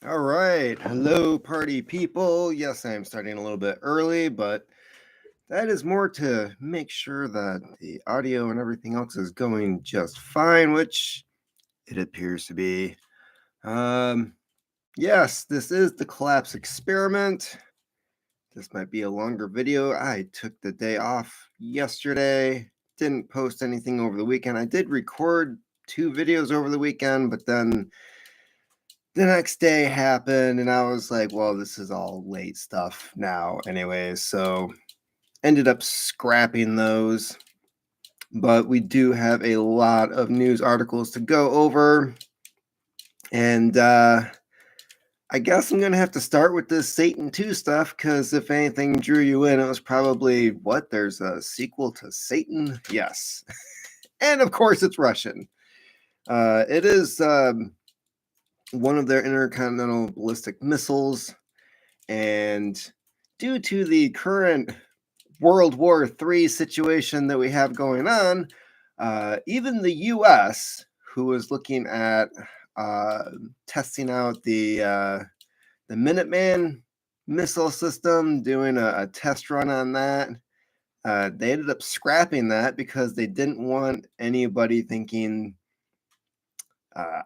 All right. Hello, party people. Yes, I am starting a little bit early, but that is more to make sure that the audio and everything else is going just fine, which it appears to be. Um, yes, this is the collapse experiment. This might be a longer video. I took the day off yesterday, didn't post anything over the weekend. I did record 2 videos over the weekend, but then the next day happened and I was like, well, this is all late stuff now anyways, so ended up scrapping those. But we do have a lot of news articles to go over, and I guess I'm gonna have to start with this Satan 2 stuff, because if anything drew you in, it was probably, what, there's a sequel to Satan? Yes. And of course it's Russian. It is one of their intercontinental ballistic missiles. And due to the current World War III situation that we have going on, even the U.S., who was looking at testing out the Minuteman missile system, doing a test run on that, they ended up scrapping that because they didn't want anybody thinking,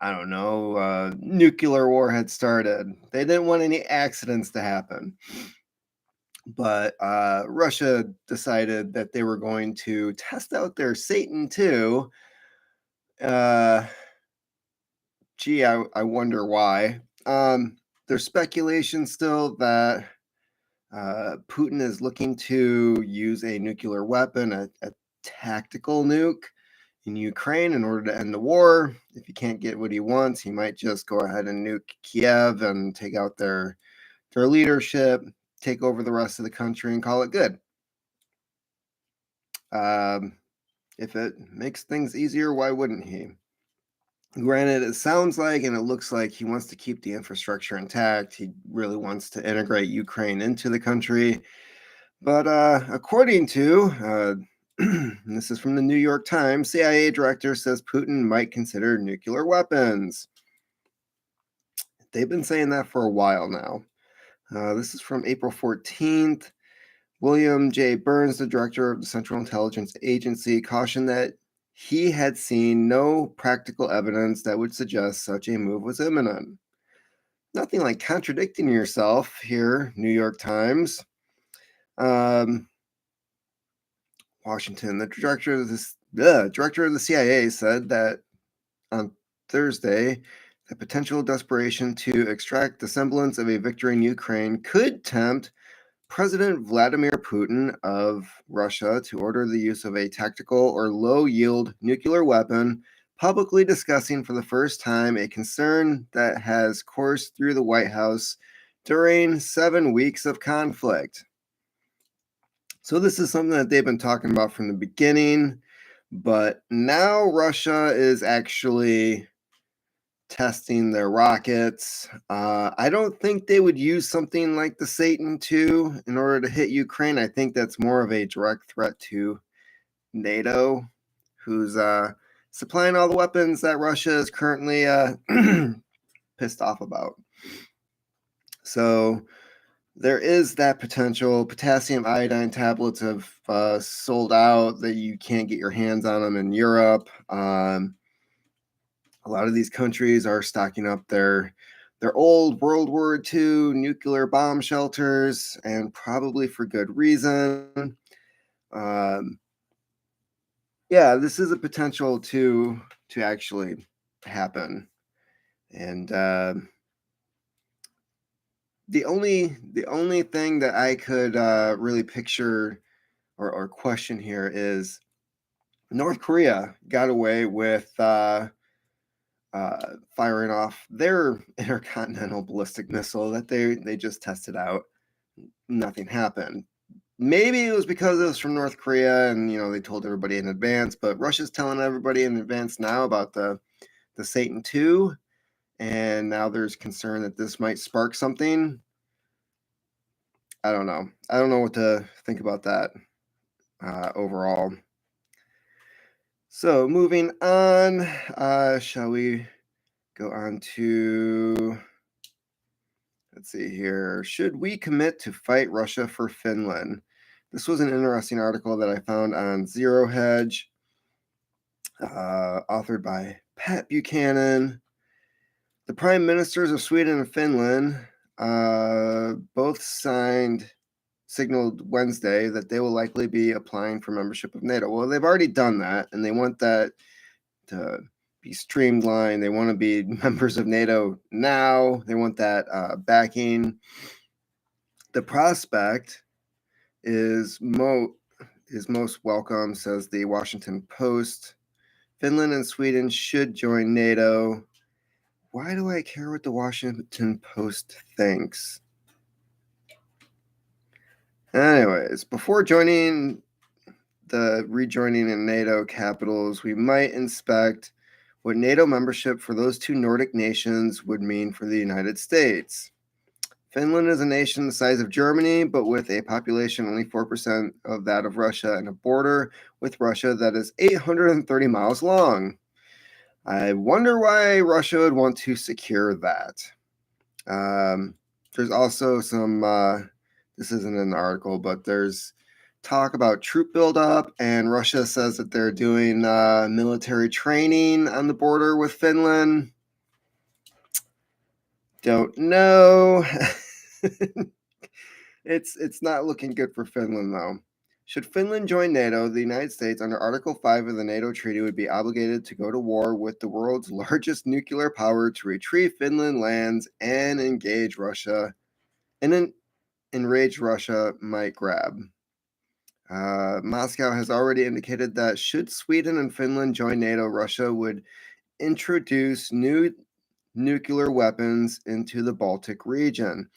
I don't know, nuclear war had started. They didn't want any accidents to happen. But Russia decided that they were going to test out their Satan 2. Gee, I wonder why. There's speculation still that Putin is looking to use a nuclear weapon, a tactical nuke in Ukraine in order to end the war. If he can't get what he wants, he might just go ahead and nuke Kiev and take out their leadership, take over the rest of the country, and call it good. If it makes things easier, why wouldn't he? Granted, it sounds like and it looks like he wants to keep the infrastructure intact. He really wants to integrate Ukraine into the country. But according to, this is from the New York Times, CIA director says Putin might consider nuclear weapons. They've been saying that for a while now. This is from April 14th. William J. Burns, the director of the Central Intelligence Agency, cautioned that he had seen no practical evidence that would suggest such a move was imminent. Nothing like contradicting yourself here, New York Times. Washington, the director of the CIA said that on Thursday, the potential desperation to extract the semblance of a victory in Ukraine could tempt President Vladimir Putin of Russia to order the use of a tactical or low-yield nuclear weapon, publicly discussing for the first time a concern that has coursed through the White House during 7 weeks of conflict. So this is something that they've been talking about from the beginning, but now Russia is actually testing their rockets. I don't think they would use something like the Satan 2 in order to hit Ukraine. I think that's more of a direct threat to NATO, who's supplying all the weapons that Russia is currently pissed off about. So there is that potential. Potassium iodine tablets have sold out, that you can't get your hands on them in Europe. A lot of these countries are stocking up their old World War II nuclear bomb shelters, and probably for good reason. Yeah, this is a potential to actually happen. And the only thing that I could really picture or question here is North Korea got away with firing off their intercontinental ballistic missile that they just tested out. Nothing happened. Maybe it was because it was from North Korea and they told everybody in advance, but Russia's telling everybody in advance now about the Satan 2, and now there's concern that this might spark something. I don't know what to think about that overall. So moving on, shall we go on to Let's see here. Should we commit to fight Russia for Finland? This was an interesting article that I found on Zero Hedge, authored by Pat Buchanan. The prime ministers of Sweden and Finland both signaled Wednesday that they will likely be applying for membership of NATO. Well, they've already done that, and they want that to be streamlined. They want to be members of NATO now. They want that backing. The prospect is most welcome, says the Washington Post. Finland and Sweden should join NATO. Why do I care what the Washington Post thinks? Anyways, before rejoining in NATO capitals, we might inspect what NATO membership for those two Nordic nations would mean for the United States. Finland is a nation the size of Germany, but with a population only 4% of that of Russia and a border with Russia that is 830 miles long. I wonder why Russia would want to secure that. There's also some, this isn't an article, but there's talk about troop buildup, and Russia says that they're doing military training on the border with Finland. Don't know. It's not looking good for Finland, though. Should Finland join NATO, the United States, under Article 5 of the NATO Treaty, would be obligated to go to war with the world's largest nuclear power to retrieve Finland lands and engage Russia, and an enraged Russia might grab. Moscow has already indicated that should Sweden and Finland join NATO, Russia would introduce new nuclear weapons into the Baltic region.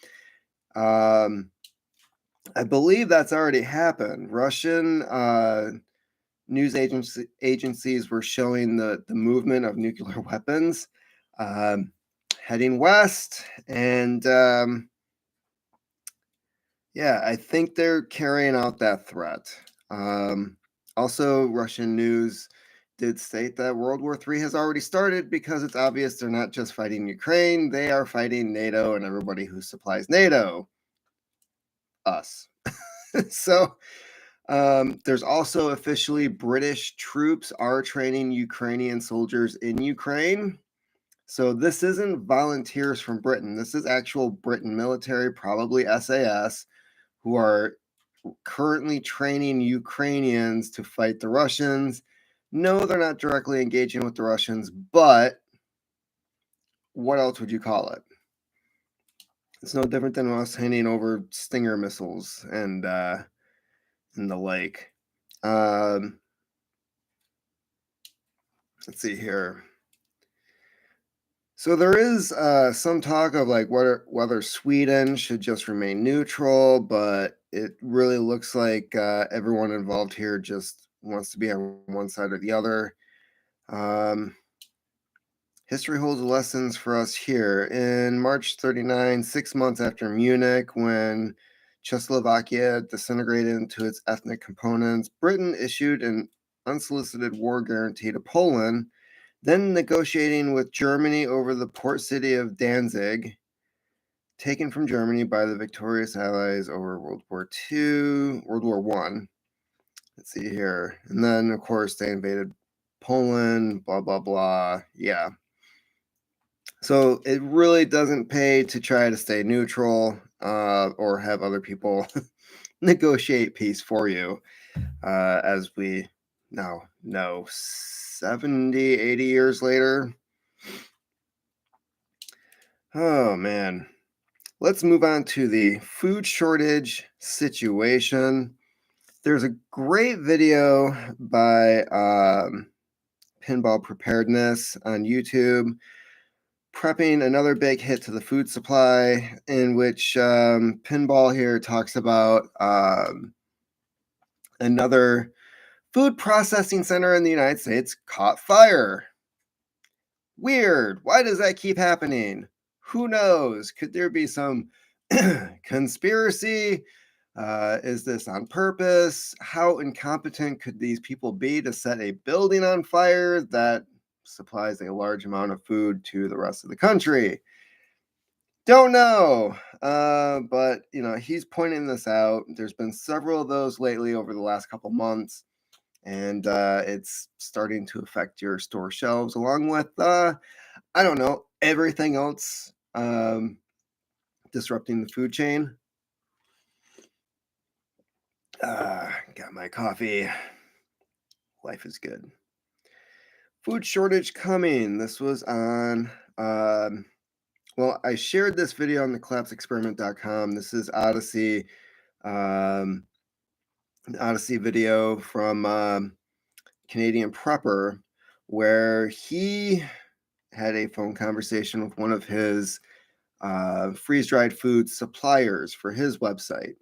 I believe that's already happened. Russian news agencies were showing the movement of nuclear weapons heading west, and yeah, I think they're carrying out that threat. Also, Russian news did state that World War III has already started because it's obvious they're not just fighting Ukraine, they are fighting NATO and everybody who supplies NATO. Us. So there's also officially British troops are training Ukrainian soldiers in Ukraine. So this isn't volunteers from Britain. This is actual Britain military, probably SAS, who are currently training Ukrainians to fight the Russians. No, they're not directly engaging with the Russians, but what else would you call it? It's no different than us handing over Stinger missiles and in the lake. Let's see here. So there is some talk of like whether Sweden should just remain neutral, but it really looks like everyone involved here just wants to be on one side or the other. History holds lessons for us here. In March 39, 6 months after Munich, when Czechoslovakia disintegrated into its ethnic components, Britain issued an unsolicited war guarantee to Poland, then negotiating with Germany over the port city of Danzig, taken from Germany by the victorious Allies over World War I. Let's see here. And then, of course, they invaded Poland, blah, blah, blah. Yeah. So it really doesn't pay to try to stay neutral or have other people negotiate peace for you, as we now know 70, 80 years later. Oh, man. Let's move on to the food shortage situation. There's a great video by Pinball Preparedness on YouTube, prepping another big hit to the food supply, in which Pinball here talks about another food processing center in the United States caught fire. Weird. Why does that keep happening? Who knows? Could there be some conspiracy? Is this on purpose? How incompetent could these people be to set a building on fire that supplies a large amount of food to the rest of the country? Don't know. but he's pointing this out. There's been several of those lately over the last couple months, and it's starting to affect your store shelves, along with I don't know, everything else disrupting the food chain. Got my coffee. Life is good. Food shortage coming. This was on. Well, I shared this video on the collapseexperiment.com. This is Odyssey. An Odyssey video from Canadian Prepper, where he had a phone conversation with one of his freeze-dried food suppliers for his website.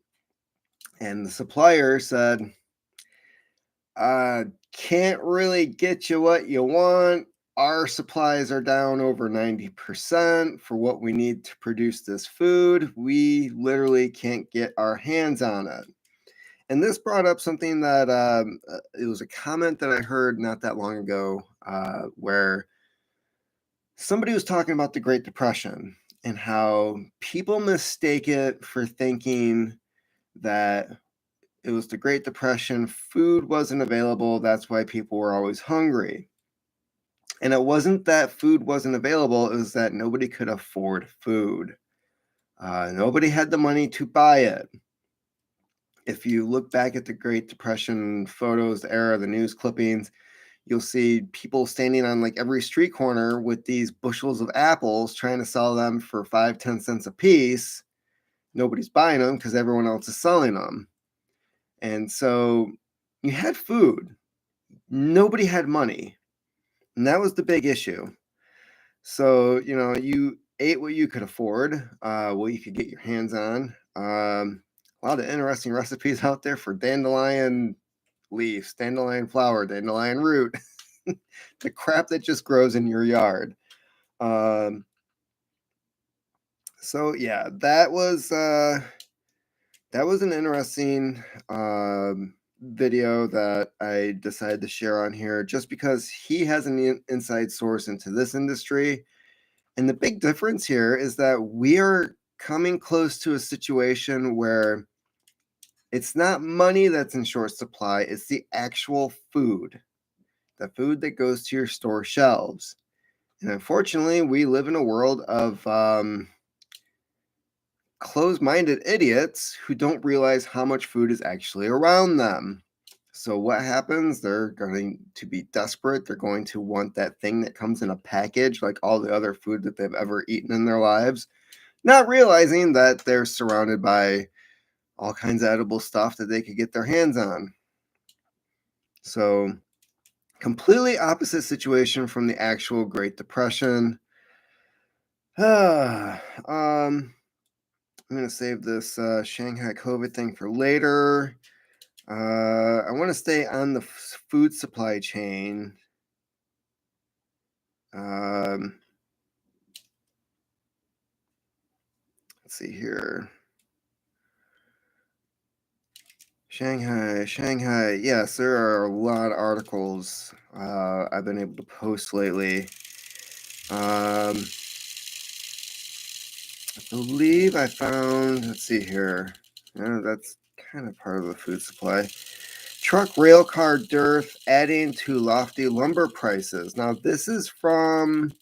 And the supplier said, can't really get you what you want. Our supplies are down over 90% for what we need to produce this food. We literally can't get our hands on it. And this brought up something that it was a comment that I heard not that long ago, where somebody was talking about the Great Depression and how people mistake it for thinking that it was the Great Depression, food wasn't available, that's why people were always hungry. And it wasn't that food wasn't available, it was that nobody could afford food. Nobody had the money to buy it. If you look back at the Great Depression photos, the era, the news clippings, you'll see people standing on like every street corner with these bushels of apples trying to sell them for 5-10 cents a piece. Nobody's buying them because everyone else is selling them. And so you had food. Nobody had money. And that was the big issue. So, you ate what you could afford, what you could get your hands on. A lot of interesting recipes out there for dandelion leaves, dandelion flower, dandelion root, the crap that just grows in your yard. So yeah, that was an interesting video that I decided to share on here, just because he has an inside source into this industry. And the big difference here is that we are coming close to a situation where it's not money that's in short supply, it's the actual food, the food that goes to your store shelves. And unfortunately, we live in a world of closed-minded idiots who don't realize how much food is actually around them. So what happens? They're going to be desperate. They're going to want that thing that comes in a package, like all the other food that they've ever eaten in their lives, not realizing that they're surrounded by all kinds of edible stuff that they could get their hands on. So completely opposite situation from the actual Great Depression. I'm going to save this Shanghai COVID thing for later. I want to stay on the food supply chain. Let's see here. Shanghai. Yes, there are a lot of articles I've been able to post lately. I believe I found, let's see here. That's kind of part of the food supply. Truck rail car dearth adding to lofty lumber prices. Now, this is from,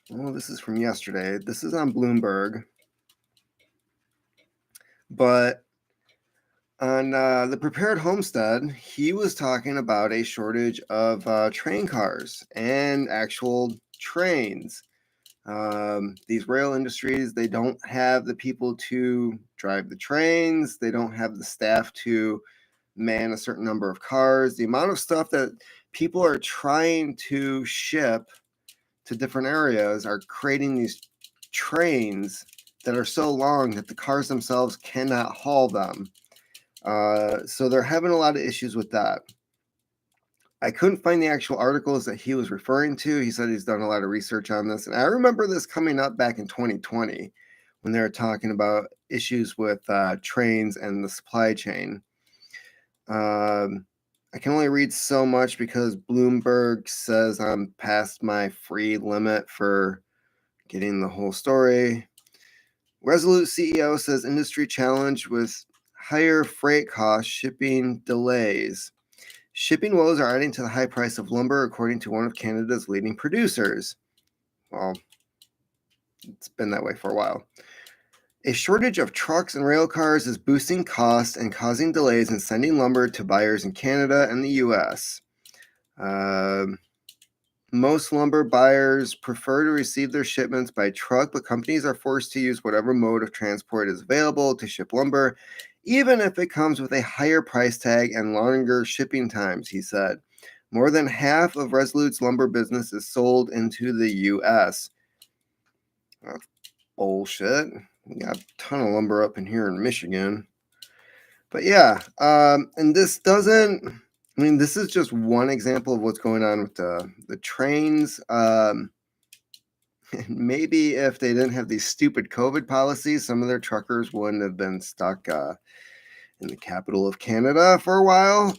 this is from yesterday. This is on Bloomberg. But on the Prepared Homestead, he was talking about a shortage of train cars and actual trains. These rail industries, they don't have the people to drive the trains. They don't have the staff to man a certain number of cars. The amount of stuff that people are trying to ship to different areas are creating these trains that are so long that the cars themselves cannot haul them. So they're having a lot of issues with that. I couldn't find the actual articles that he was referring to. He said he's done a lot of research on this. And I remember this coming up back in 2020 when they were talking about issues with trains and the supply chain. I can only read so much because Bloomberg says I'm past my free limit for getting the whole story. Resolute CEO says industry challenged with higher freight costs, shipping delays. Shipping woes are adding to the high price of lumber, according to one of Canada's leading producers. Well, it's been that way for a while. A shortage of trucks and rail cars is boosting costs and causing delays in sending lumber to buyers in Canada and the U.S. Most lumber buyers prefer to receive their shipments by truck, but companies are forced to use whatever mode of transport is available to ship lumber, even if it comes with a higher price tag and longer shipping times, he said. More than half of Resolute's lumber business is sold into the U.S. That's bullshit. We got a ton of lumber up in here in Michigan. But yeah, and this doesn't... I mean, this is just one example of what's going on with the trains. Maybe if they didn't have these stupid COVID policies, some of their truckers wouldn't have been stuck in the capital of Canada for a while.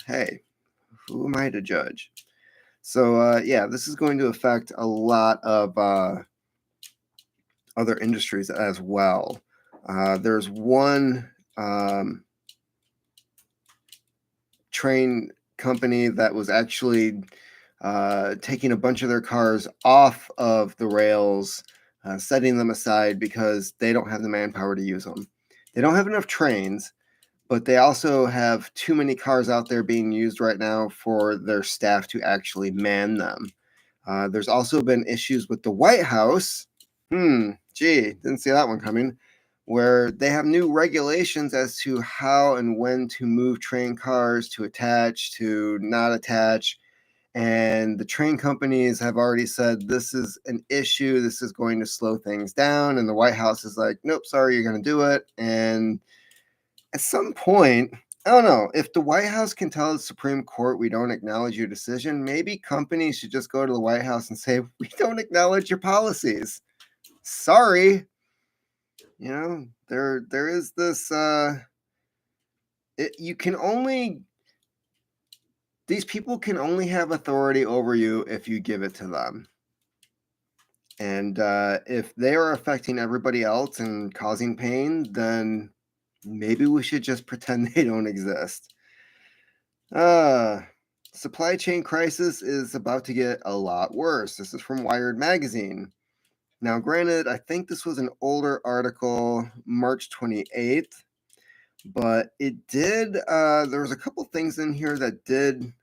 Hey, who am I to judge? So, yeah, this is going to affect a lot of other industries as well. There's one train company that was actually taking a bunch of their cars off of the rails, setting them aside because they don't have the manpower to use them. They don't have enough trains, but they also have too many cars out there being used right now for their staff to actually man them. There's also been issues with the White House. Gee, didn't see that one coming. Where they have new regulations as to how and when to move train cars, to attach, to not attach. And the train companies have already said this is an issue. This is going to slow things down. And the White House is like, nope, sorry, you're going to do it. And at some point, I don't know, if the White House can tell the Supreme Court we don't acknowledge your decision, maybe companies should just go to the White House and say, we don't acknowledge your policies. Sorry. You know, there is this, you can only, these people can only have authority over you if you give it to them. And if they are affecting everybody else and causing pain, then maybe we should just pretend they don't exist. Supply chain crisis is about to get a lot worse. This is from Wired Magazine. Now, granted, I think this was an older article, March 28th, but it did, there was a couple things in here that did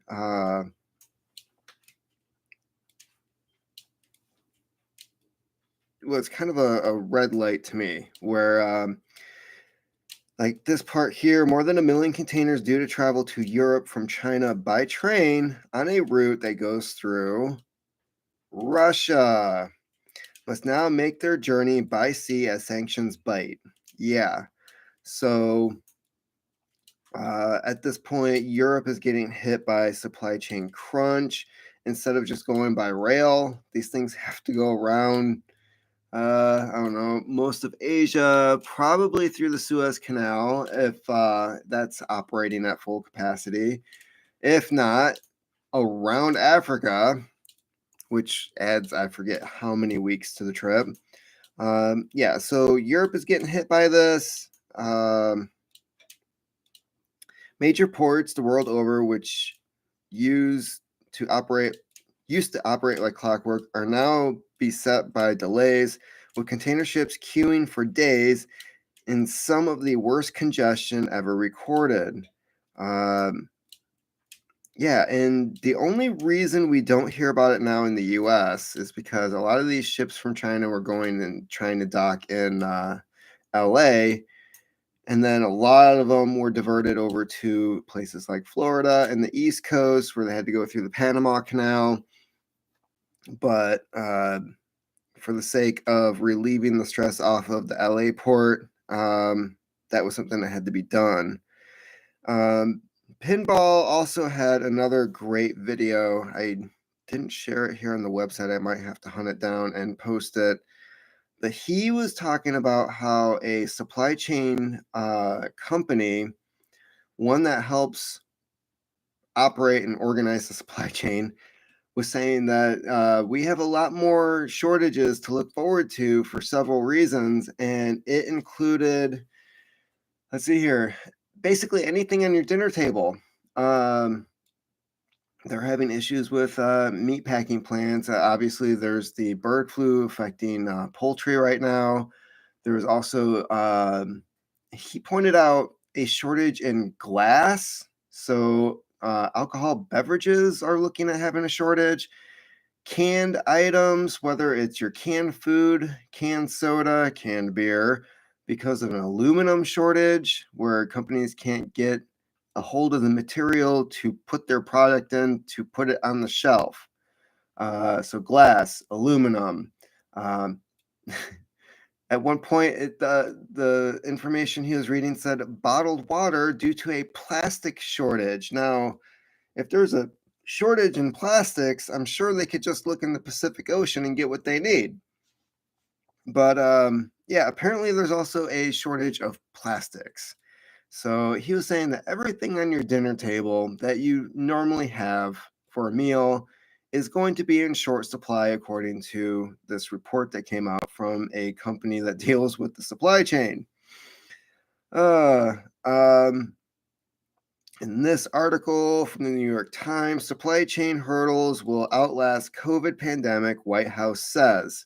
was kind of a red light to me, where like this part here, more than 1 million containers due to travel to Europe from China by train on a route that goes through Russia must now make their journey by sea as sanctions bite. Yeah. So at this point, Europe is getting hit by supply chain crunch. Instead of just going by rail, these things have to go around, I don't know, most of Asia, probably through the Suez Canal, if that's operating at full capacity. If not, around Africa, which adds, I forget how many weeks to the trip. Yeah, so Europe is getting hit by this. Major ports the world over, which used to operate like clockwork, are now beset by delays, with container ships queuing for days in some of the worst congestion ever recorded. Yeah, and the only reason we don't hear about it now in the U.S. is because a lot of these ships from China were going and trying to dock in L.A., and then a lot of them were diverted over to places like Florida and the East Coast, where they had to go through the Panama Canal. But for the sake of relieving the stress off of the LA port, that was something that had to be done. Pinball also had another great video. I didn't share it here on the website. I might have to hunt it down and post it. But he was talking about how a supply chain company, one that helps operate and organize the supply chain, was saying that we have a lot more shortages to look forward to for several reasons, and it included, let's see here, basically anything on your dinner table. Um, they're having issues with meat packing plants. Obviously, there's the bird flu affecting poultry right now. There's also, he pointed out a shortage in glass. So, alcohol beverages are looking at having a shortage. Canned items, whether it's your canned food, canned soda, canned beer, because of an aluminum shortage where companies can't get a hold of the material to put their product in to put it on the shelf. So glass, aluminum. Um, at one point, the information he was reading said bottled water due to a plastic shortage. Now, if there's a shortage in plastics, I'm sure they could just look in the Pacific Ocean and get what they need. But yeah, apparently there's also a shortage of plastics. So he was saying that everything on your dinner table that you normally have for a meal is going to be in short supply, according to this report that came out from a company that deals with the supply chain. Uh, um, In this article from the New York Times, supply chain hurdles will outlast COVID pandemic, White House says.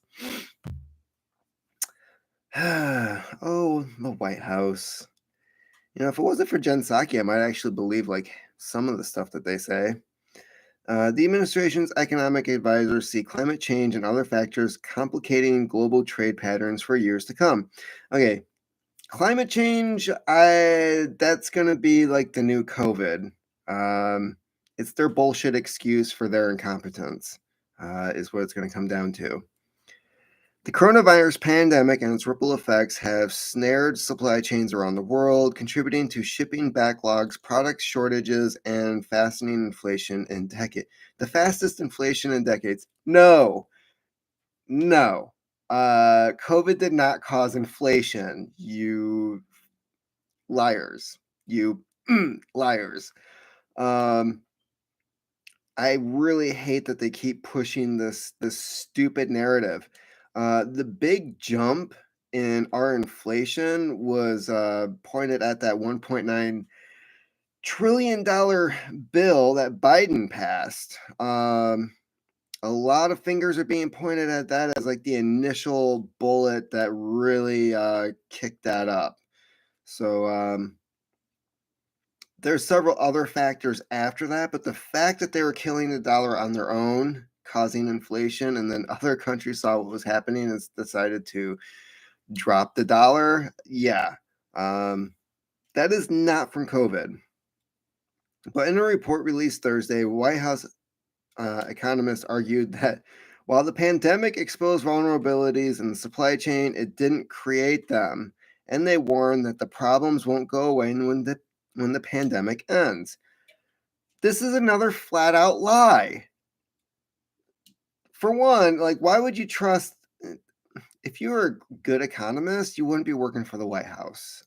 Oh, the White House. You know, if it wasn't for Jen Psaki, I might actually believe like some of the stuff that they say. The administration's economic advisors see climate change and other factors complicating global trade patterns for years to come. Okay, climate change, that's gonna be like the new COVID. It's their bullshit excuse for their incompetence, is what it's gonna come down to. The coronavirus pandemic and its ripple effects have snared supply chains around the world, contributing to shipping backlogs, product shortages, and fastening inflation in decades. The fastest inflation in decades. No, no. COVID did not cause inflation. You liars. You liars. Um, I really hate that they keep pushing this stupid narrative. The big jump in our inflation was pointed at that $1.9 trillion bill that Biden passed. A lot of fingers are being pointed at that as like the initial bullet that really kicked that up. So there's several other factors after that, but the fact that they were killing the dollar on their own, causing inflation, and then other countries saw what was happening and decided to drop the dollar, yeah, that is not from COVID. But in a report released Thursday, White House economists argued that while the pandemic exposed vulnerabilities in the supply chain, it didn't create them, and they warned that the problems won't go away when the pandemic ends. This is another flat out lie. For one, like, why would you trust? If you were a good economist, you wouldn't be working for the White House.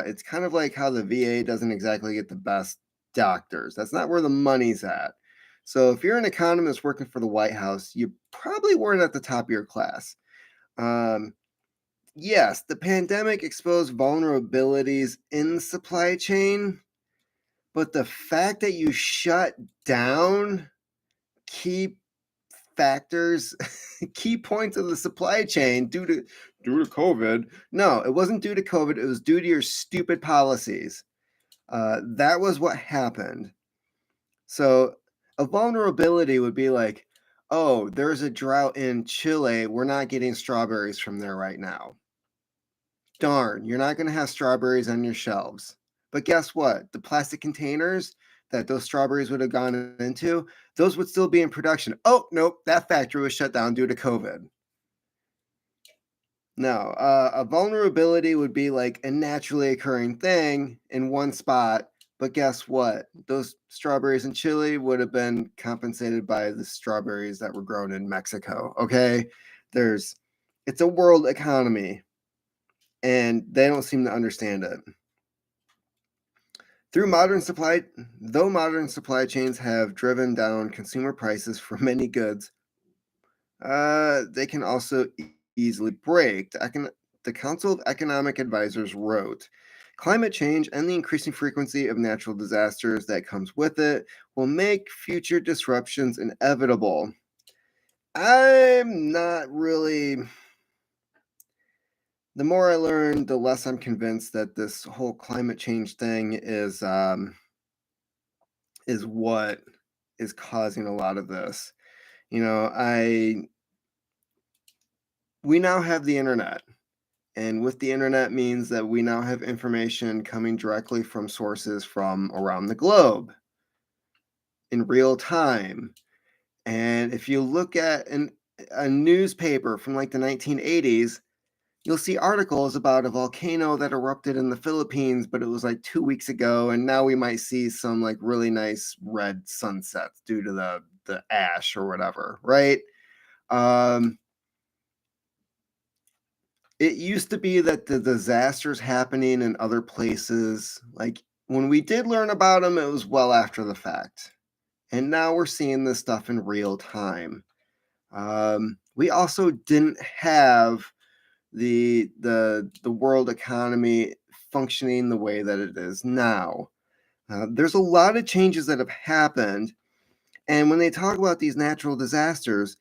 It's kind of like how the VA doesn't exactly get the best doctors. That's not where the money's at. So if you're an economist working for the White House, you probably weren't at the top of your class. Um, yes, the pandemic exposed vulnerabilities in the supply chain, but the fact that you shut down key factors, key points of the supply chain due to COVID. No, it wasn't due to COVID. It was due to your stupid policies. That was what happened. So a vulnerability would be like, oh, there's a drought in Chile. We're not getting strawberries from there right now. Darn, you're not going to have strawberries on your shelves. But guess what? The plastic containers that those strawberries would have gone into, those would still be in production. Oh, nope, that factory was shut down due to COVID. No, a vulnerability would be like a naturally occurring thing in one spot. But guess what? Those strawberries in Chile would have been compensated by the strawberries that were grown in Mexico. Okay. It's a world economy, and they don't seem to understand it. Though modern supply chains have driven down consumer prices for many goods, they can also easily break. The Council of Economic Advisors wrote, climate change and the increasing frequency of natural disasters that comes with it will make future disruptions inevitable. I'm not really. The more I learn, the less I'm convinced that this whole climate change thing is what is causing a lot of this. You know, we now have the internet. And with the internet means that we now have information coming directly from sources from around the globe in real time. And if you look at a newspaper from like the 1980s, you'll see articles about a volcano that erupted in the Philippines, but it was like 2 weeks ago. And now we might see some like really nice red sunsets due to the ash or whatever, right? It used to be that the disasters happening in other places, like when we did learn about them, it was well after the fact. And now we're seeing this stuff in real time. We also didn't have the world economy functioning the way that it is now. There's a lot of changes that have happened. And when they talk about these natural disasters,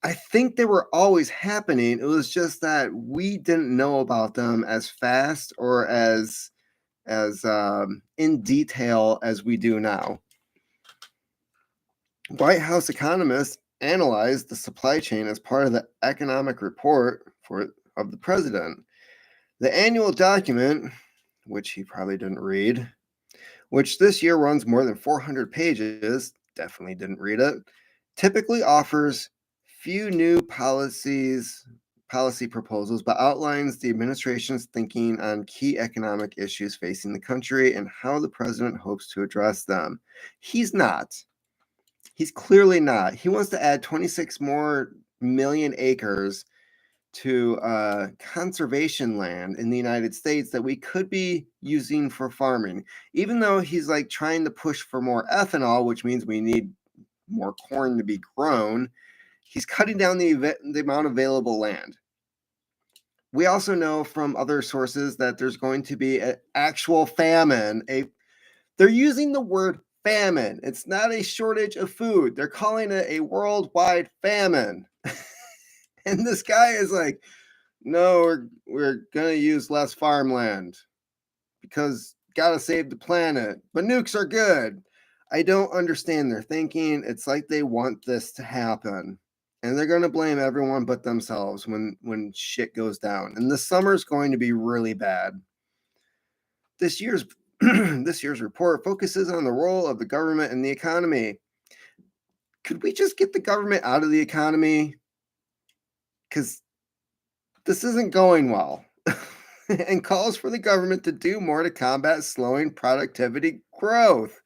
I think they were always happening. It was just that we didn't know about them as fast or as in detail as we do now. White House economists analyzed the supply chain as part of the economic report of the president. The annual document, which he probably didn't read, which this year runs more than 400 pages, definitely didn't read it, typically offers few new policy proposals, but outlines the administration's thinking on key economic issues facing the country and how the president hopes to address them. He's not. He's clearly not. He wants to add 26 more million acres to conservation land in the United States that we could be using for farming, even though he's like trying to push for more ethanol, which means we need more corn to be grown. He's cutting down the amount of available land. We also know from other sources that there's going to be an actual famine. They're using the word famine. It's not a shortage of food. They're calling it a worldwide famine. And this guy is like, no, we're going to use less farmland because got to save the planet. But nukes are good. I don't understand their thinking. It's like they want this to happen. And they're going to blame everyone but themselves when shit goes down. And the summer's going to be really bad. This year's report focuses on the role of the government in the economy. Could we just get the government out of the economy? Because this isn't going well. And calls for the government to do more to combat slowing productivity growth.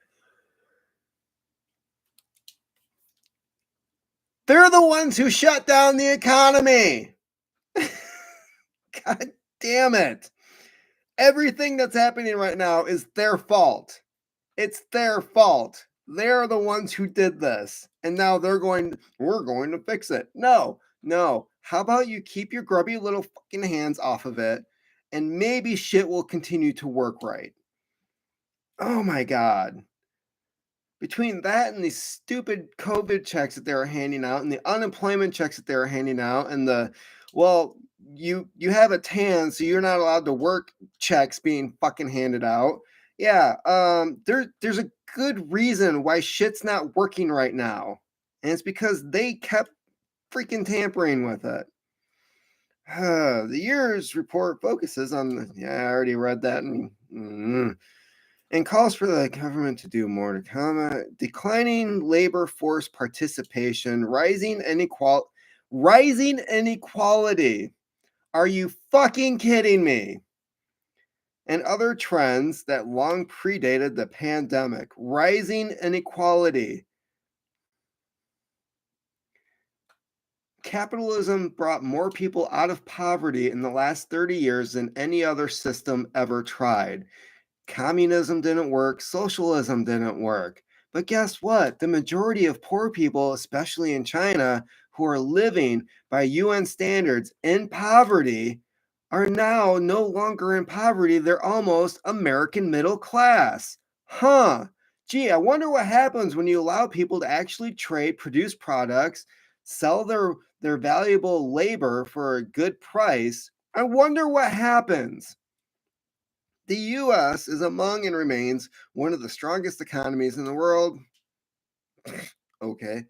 They're the ones who shut down the economy. God damn it. Everything that's happening right now is their fault. It's their fault. They're the ones who did this. And now we're going to fix it. No. How about you keep your grubby little fucking hands off of it and maybe shit will continue to work right. Oh my God. Between that and these stupid COVID checks that they were handing out and the unemployment checks that they were handing out and you have a tan, so you're not allowed to work checks being fucking handed out. Yeah, there's a good reason why shit's not working right now. And it's because they kept freaking tampering with it. The year's report focuses on, I already read that, and calls for the government to do more to combat declining labor force participation, rising inequality. Are you fucking kidding me? And other trends that long predated the pandemic. Rising inequality. Capitalism brought more people out of poverty in the last 30 years than any other system ever tried. Communism didn't work, socialism didn't work. But guess what? The majority of poor people, especially in China, who are living by UN standards in poverty, are now no longer in poverty. They're almost American middle class. Huh. Gee, I wonder what happens when you allow people to actually trade, produce products, sell their valuable labor for a good price. I wonder what happens. The US is among and remains one of the strongest economies in the world. Okay.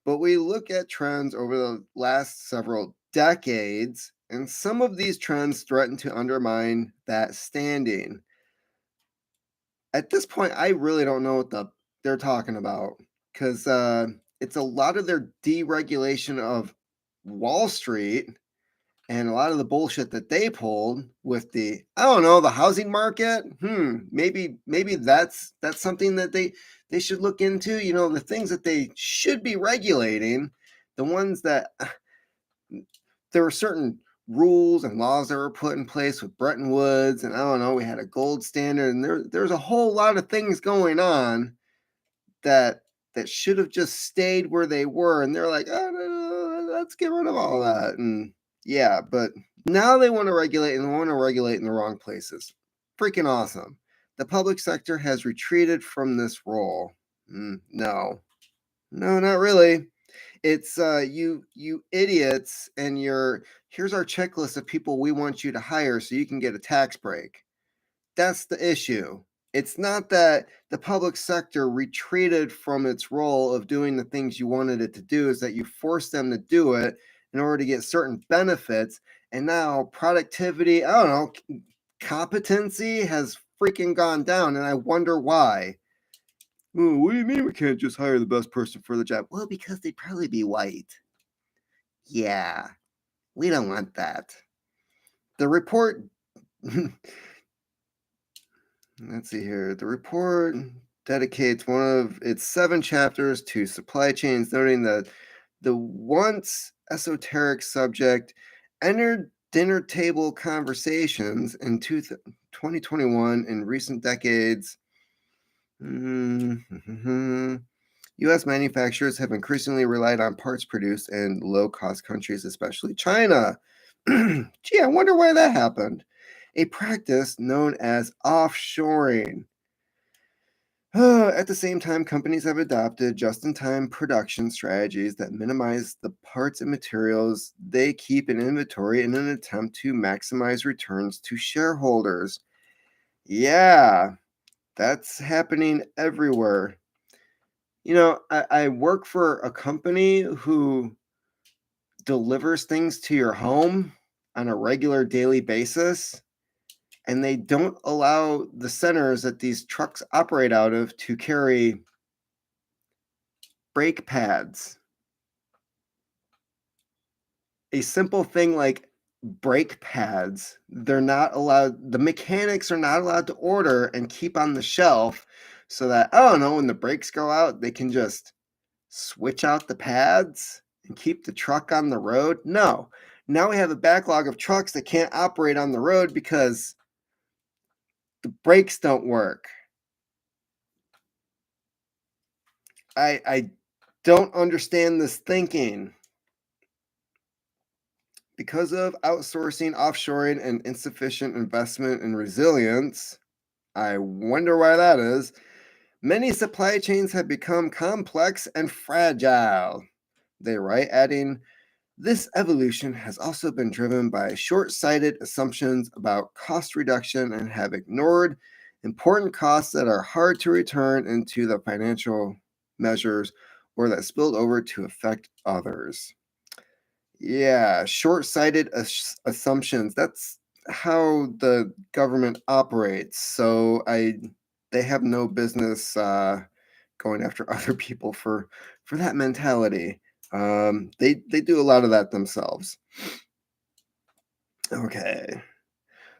But we look at trends over the last several decades, and some of these trends threaten to undermine that standing. At this point, I really don't know what they're talking about because it's a lot of their deregulation of Wall Street and a lot of the bullshit that they pulled with the I don't know the housing market. Maybe that's something that they should look into. You know, the things that they should be regulating, the ones that there were certain rules and laws that were put in place with Bretton Woods, and I don't know, we had a gold standard, and there's a whole lot of things going on that should have just stayed where they were, and they're like, oh, no, let's get rid of all that, and yeah, but now they want to regulate, and they want to regulate in the wrong places. Freaking awesome. The public sector has retreated from this role. No, not really. It's you idiots, and here's our checklist of people we want you to hire so you can get a tax break. That's the issue. It's not that the public sector retreated from its role of doing the things you wanted it to do, is that you forced them to do it in order to get certain benefits. And now productivity, I don't know, competency has freaking gone down. And I wonder why. Oh, what do you mean we can't just hire the best person for the job? Well, because they'd probably be white. Yeah, we don't want that. The report let's see here. The report dedicates one of its 7 chapters to supply chains, noting that the once esoteric subject entered dinner table conversations in 2021 in recent decades. U.S. manufacturers have increasingly relied on parts produced in low-cost countries, especially China. Gee, I wonder why that happened. A practice known as offshoring. At the same time, companies have adopted just-in-time production strategies that minimize the parts and materials they keep in inventory in an attempt to maximize returns to shareholders. Yeah, that's happening everywhere. You know, I work for a company who delivers things to your home on a regular daily basis, and they don't allow the centers that these trucks operate out of to carry brake pads. A simple thing like brake pads, they're not allowed, the mechanics are not allowed to order and keep on the shelf so that, I don't know, when the brakes go out, they can just switch out the pads and keep the truck on the road. No. Now we have a backlog of trucks that can't operate on the road because the brakes don't work. I don't understand this thinking. Because of outsourcing, offshoring, and insufficient investment in resilience, I wonder why that is. Many supply chains have become complex and fragile. They write, adding, this evolution has also been driven by short-sighted assumptions about cost reduction and have ignored important costs that are hard to return into the financial measures or that spilled over to affect others. Yeah, short-sighted assumptions. That's how the government operates. So they have no business going after other people for that mentality. They do a lot of that themselves. Okay,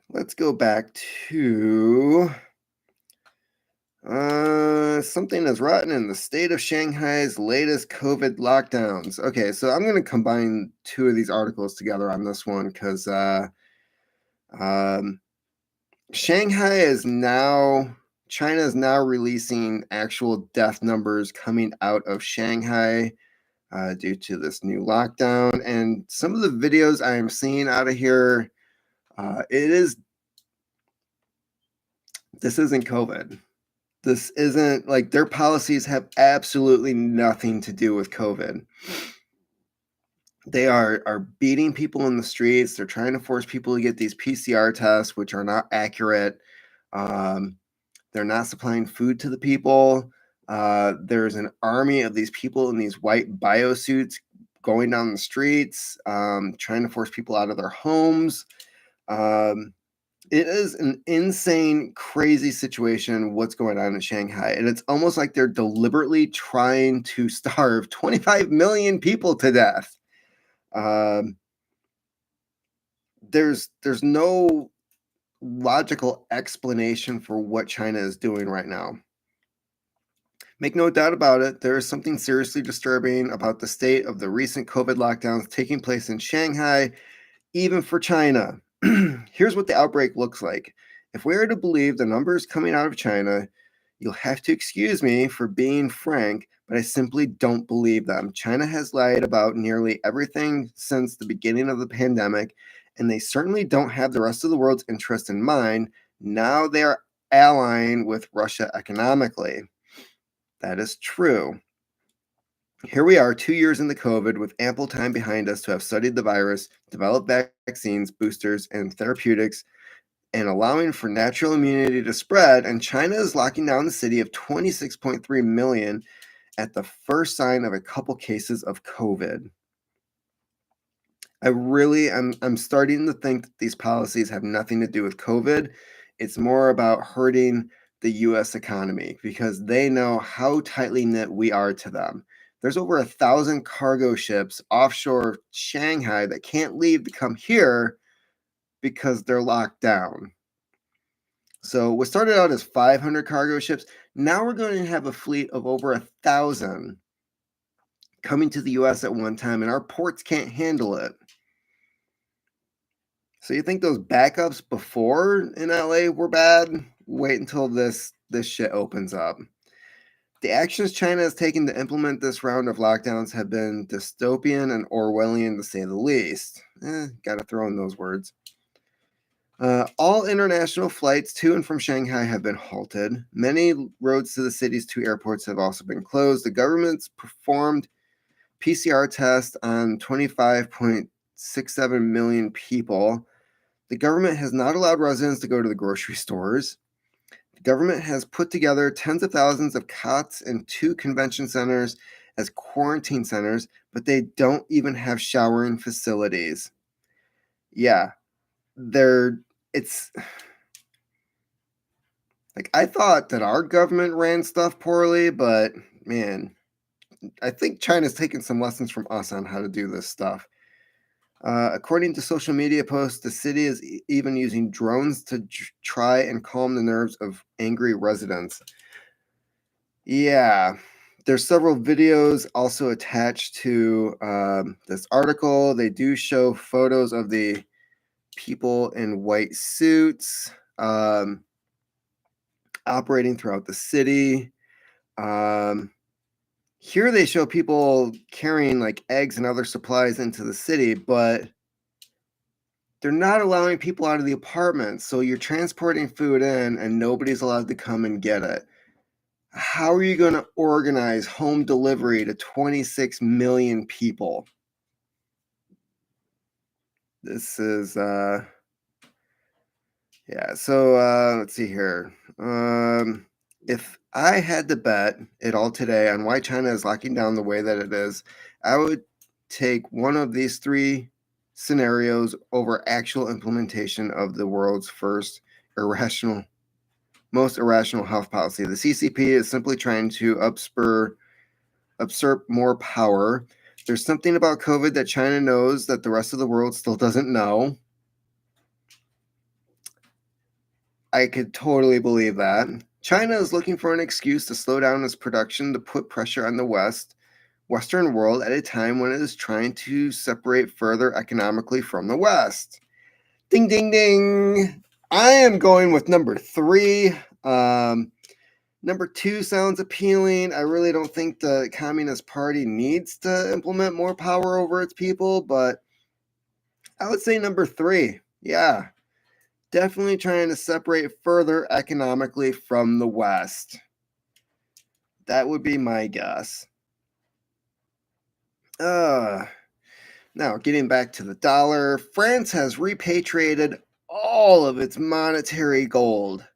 let's go back to something that's rotten in the state of Shanghai's latest COVID lockdowns. Okay, so I'm going to combine 2 of these articles together on this one because um, China is now releasing actual death numbers coming out of Shanghai due to this new lockdown. And some of the videos I am seeing out of here, this isn't COVID. This isn't like their policies have absolutely nothing to do with COVID. They are beating people in the streets. They're trying to force people to get these PCR tests, which are not accurate. They're not supplying food to the people. There's an army of these people in these white biosuits going down the streets, trying to force people out of their homes. It is an insane, crazy situation what's going on in Shanghai. And it's almost like they're deliberately trying to starve 25 million people to death. There's no logical explanation for what China is doing right now. Make no doubt about it, there is something seriously disturbing about the state of the recent COVID lockdowns taking place in Shanghai, even for China. Here's what the outbreak looks like. If we are to believe the numbers coming out of China, you'll have to excuse me for being frank, but I simply don't believe them. China has lied about nearly everything since the beginning of the pandemic, and they certainly don't have the rest of the world's interest in mind. Now they are allying with Russia economically. That is true. Here we are 2 years into COVID with ample time behind us to have studied the virus, developed vaccines, boosters, and therapeutics, and allowing for natural immunity to spread, and China is locking down the city of 26.3 million at the first sign of a couple cases of COVID. I'm starting to think that these policies have nothing to do with COVID. It's more about hurting the US economy because they know how tightly knit we are to them. There's over 1,000 cargo ships offshore Shanghai that can't leave to come here because they're locked down. So what started out as 500 cargo ships, now we're going to have a fleet of over 1,000 coming to the US at one time, and our ports can't handle it. So you think those backups before in LA were bad? Wait until this shit opens up. The actions China has taken to implement this round of lockdowns have been dystopian and Orwellian to say the least. Gotta throw in those words. All international flights to and from Shanghai have been halted. Many roads to the city's two airports have also been closed. The government's performed PCR tests on 25.67 million people. The government has not allowed residents to go to the grocery stores. The government has put together tens of thousands of cots in 2 convention centers as quarantine centers, but they don't even have showering facilities. Yeah, it's like I thought that our government ran stuff poorly, but man, I think China's taken some lessons from us on how to do this stuff. According to social media posts, the city is even using drones to try and calm the nerves of angry residents. Yeah, there's several videos also attached to this article. They do show photos of the people in white suits operating throughout the city. Here they show people carrying like eggs and other supplies into the city, but they're not allowing people out of the apartments. So you're transporting food in and nobody's allowed to come and get it. How are you going to organize home delivery to 26 million people? This is, yeah. So let's see here. If I had to bet it all today on why China is locking down the way that it is, I would take one of these 3 scenarios over actual implementation of the world's first most irrational health policy. The CCP is simply trying to usurp more power. There's something about COVID that China knows that the rest of the world still doesn't know. I could totally believe that. China is looking for an excuse to slow down its production to put pressure on the Western world at a time when it is trying to separate further economically from the West. Ding, ding, ding. I am going with number 3. Number 2 sounds appealing. I really don't think the Communist Party needs to implement more power over its people, but I would say number 3. Yeah, definitely trying to separate further economically from the West. That would be my guess. Now, getting back to the dollar, France has repatriated all of its monetary gold.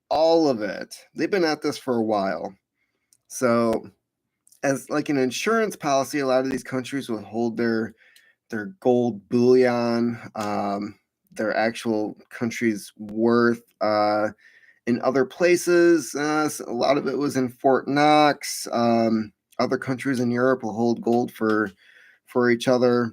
All of it. They've been at this for a while. So, as like an insurance policy, a lot of these countries will hold their gold bullion, their actual country's worth. In other places, a lot of it was in Fort Knox. Other countries in Europe will hold gold for each other.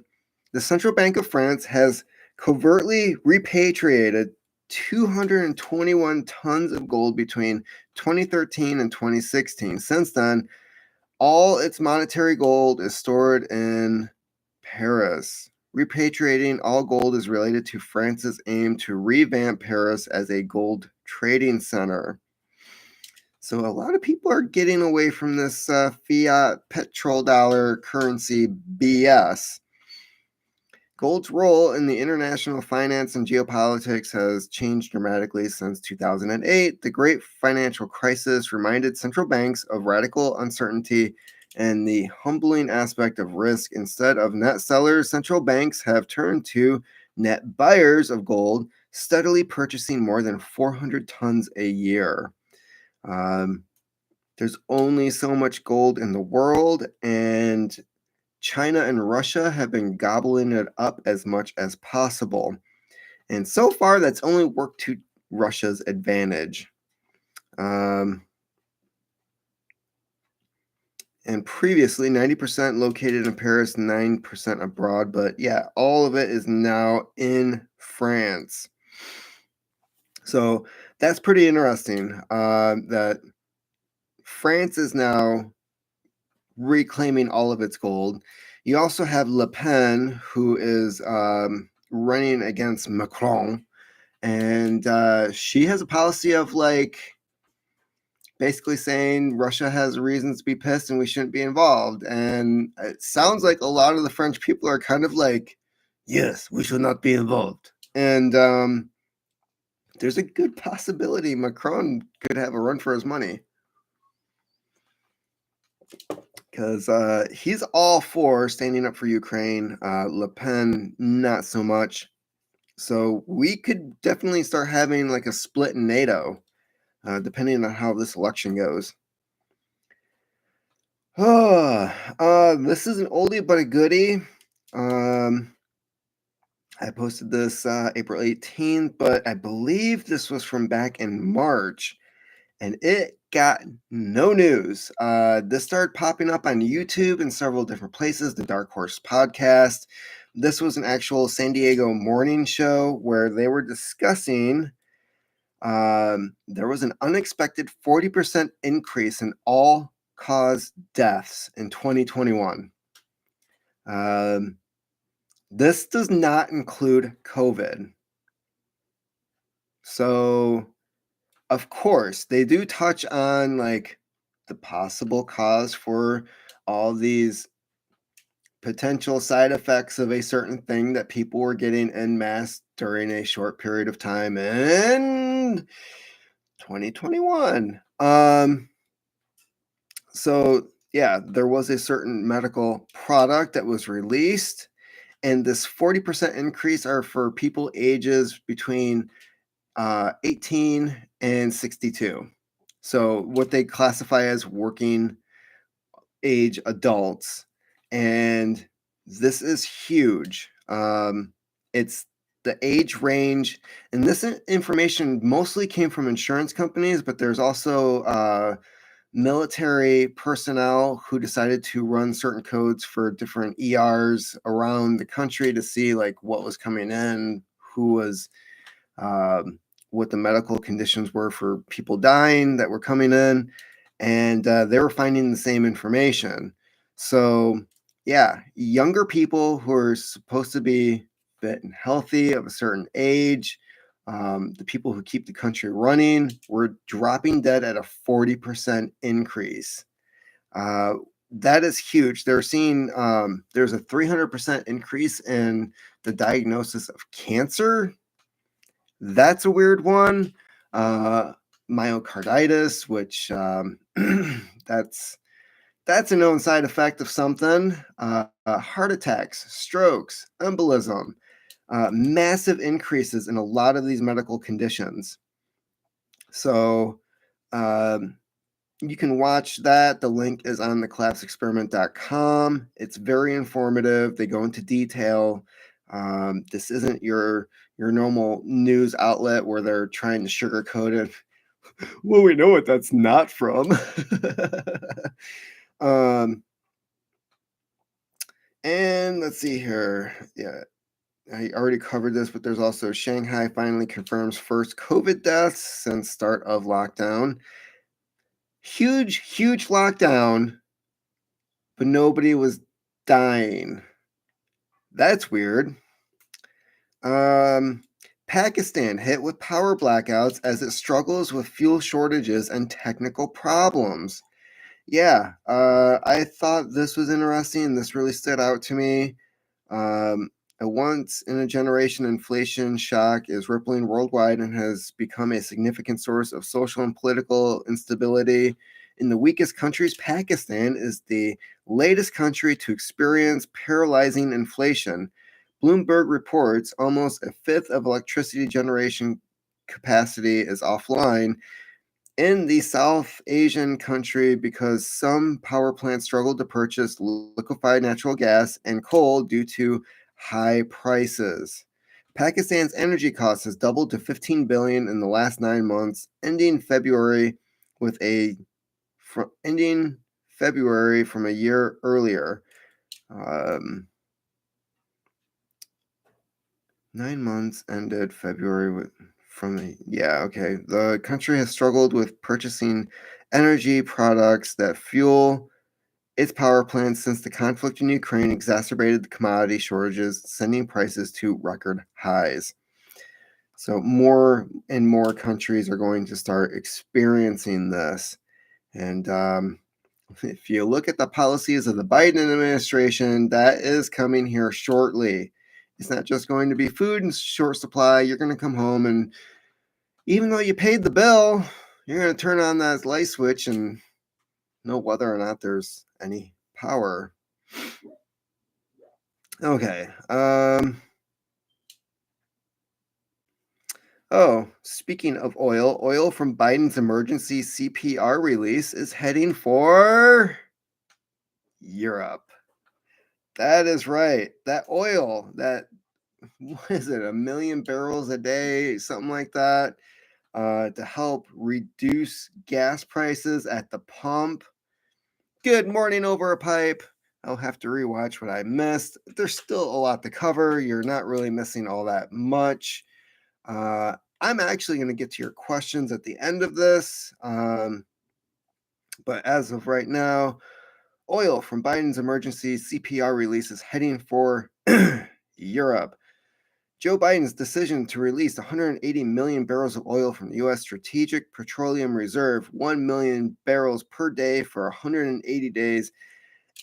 The Central Bank of France has covertly repatriated 221 tons of gold between 2013 and 2016. Since then, all its monetary gold is stored in Paris. Repatriating all gold is related to France's aim to revamp Paris as a gold trading center. So a lot of people are getting away from this fiat petrodollar currency BS. Gold's role in the international finance and geopolitics has changed dramatically since 2008. The great financial crisis reminded central banks of radical uncertainty and the humbling aspect of risk. Instead of net sellers, central banks have turned to net buyers of gold, steadily purchasing more than 400 tons a year. There's only so much gold in the world, and China and Russia have been gobbling it up as much as possible. And so far, that's only worked to Russia's advantage. And previously, 90% located in Paris, 9% abroad. But yeah, all of it is now in France. So that's pretty interesting that France is now reclaiming all of its gold. You also have Le Pen, who is running against Macron, and she has a policy of like basically saying Russia has reasons to be pissed and we shouldn't be involved. And it sounds like a lot of the French people are kind of like, yes, we should not be involved. And there's a good possibility Macron could have a run for his money, because he's all for standing up for Ukraine. Le Pen, not so much. So we could definitely start having like a split in NATO, depending on how this election goes. This is an oldie but a goodie. I posted this April 18th, but I believe this was from back in March, and it got no news. This started popping up on YouTube and several different places, the Dark Horse podcast. This was an actual San Diego morning show where they were discussing there was an unexpected 40% increase in all-cause deaths in 2021. This does not include COVID. So, of course, they do touch on like the possible cause for all these potential side effects of a certain thing that people were getting en masse during a short period of time in 2021. So yeah, there was a certain medical product that was released, and this 40% increase are for people ages between 18 and 62. So what they classify as working age adults. And this is huge. It's the age range, and this information mostly came from insurance companies, but there's also military personnel who decided to run certain codes for different ERs around the country to see like what was coming in, who was what the medical conditions were for people dying that were coming in, and they were finding the same information. So yeah, younger people who are supposed to be fit and healthy of a certain age The people who keep the country running were dropping dead at a 40% increase. That is huge. They're seeing there's a 300% increase in the diagnosis of cancer. That's a weird one. Myocarditis, which that's a known side effect of something. Heart attacks, strokes, embolism, massive increases in a lot of these medical conditions. So you can watch that. The link is on thecollapseexperiment.com. It's very informative. They go into detail. This isn't your normal news outlet where they're trying to sugarcoat it. Well, we know what that's not from. And let's see here. Yeah, I already covered this, but there's also Shanghai finally confirms first COVID deaths since start of lockdown. Huge lockdown, but nobody was dying. That's weird. Pakistan hit with power blackouts as it struggles with fuel shortages and technical problems. Yeah, I thought this was interesting. This really stood out to me. A once-in-a-generation inflation shock is rippling worldwide and has become a significant source of social and political instability. In the weakest countries, Pakistan is the latest country to experience paralyzing inflation. Bloomberg reports almost a fifth of electricity generation capacity is offline in the South Asian country because some power plants struggled to purchase liquefied natural gas and coal due to high prices. Pakistan's energy costs has doubled to 15 billion in the last 9 months, ending February from a year earlier. 9 months ended February okay. The country has struggled with purchasing energy products that fuel its power plants since the conflict in Ukraine exacerbated the commodity shortages, sending prices to record highs. So more and more countries are going to start experiencing this. And if you look at the policies of the Biden administration, that is coming here shortly. It's not just going to be food in short supply. You're going to come home and even though you paid the bill, you're going to turn on that light switch and know whether or not there's any power. Okay. Speaking of oil from Biden's emergency CPR release is heading for Europe. That is right. That oil, what is it, 1 million barrels a day, something like that, to help reduce gas prices at the pump. Good morning over a pipe. I'll have to rewatch what I missed. There's still a lot to cover. You're not really missing all that much. I'm actually going to get to your questions at the end of this. But as of right now, oil from Biden's emergency CPR release is heading for Europe. Joe Biden's decision to release 180 million barrels of oil from the U.S. Strategic Petroleum Reserve, 1 million barrels per day for 180 days,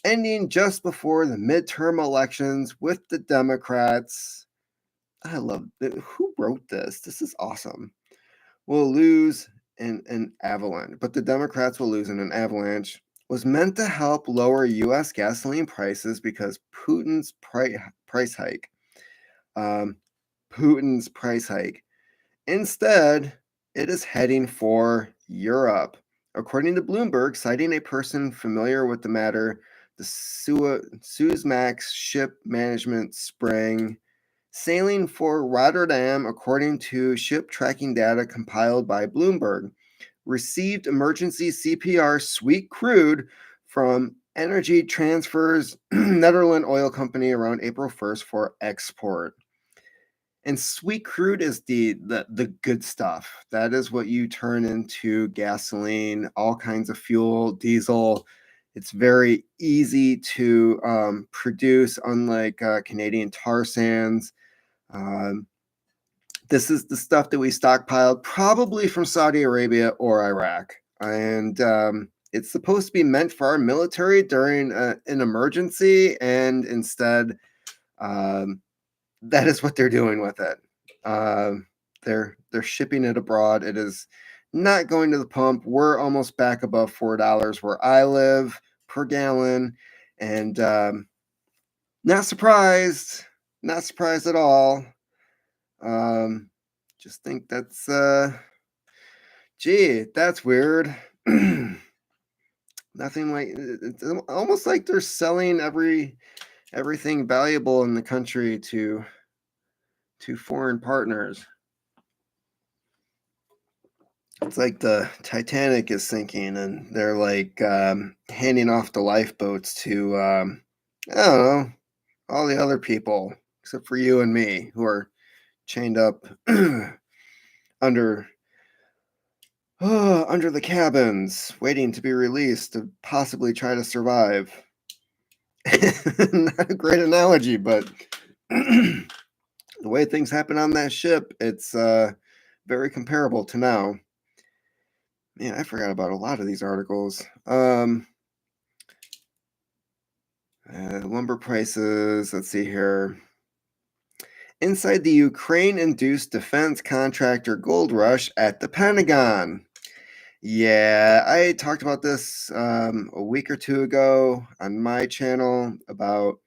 ending just before the midterm elections with the Democrats. I love it. Who wrote this? This is awesome. Will lose in an avalanche, but the Democrats will lose in an avalanche. Was meant to help lower U.S. gasoline prices because Putin's price hike. Putin's price hike. Instead, it is heading for Europe. According to Bloomberg, citing a person familiar with the matter, the Suezmax ship management sprang sailing for Rotterdam, according to ship tracking data compiled by Bloomberg, received emergency CPR sweet crude from Energy Transfer's Netherlands oil company around April 1st for export. And sweet crude is the good stuff. That is what you turn into gasoline, all kinds of fuel, diesel. It's very easy to produce, unlike Canadian tar sands. This is the stuff that we stockpiled probably from Saudi Arabia or Iraq. And it's supposed to be meant for our military during an emergency. And instead, that is what they're doing with it. They're shipping it abroad. It is not going to the pump. We're almost back above $4 where I live per gallon. And not surprised. Not surprised at all. Just think that's gee, that's weird. Nothing like it's almost like they're selling everything valuable in the country to foreign partners. It's like the Titanic is sinking and they're like handing off the lifeboats to I don't know, all the other people except for you and me who are chained up under the cabins, waiting to be released to possibly try to survive. Not a great analogy, but the way things happen on that ship, it's very comparable to now. Man, I forgot about a lot of these articles. Lumber prices, let's see here. Inside the Ukraine-induced defense contractor gold rush at the Pentagon. Yeah, I talked about this a week or two ago on my channel about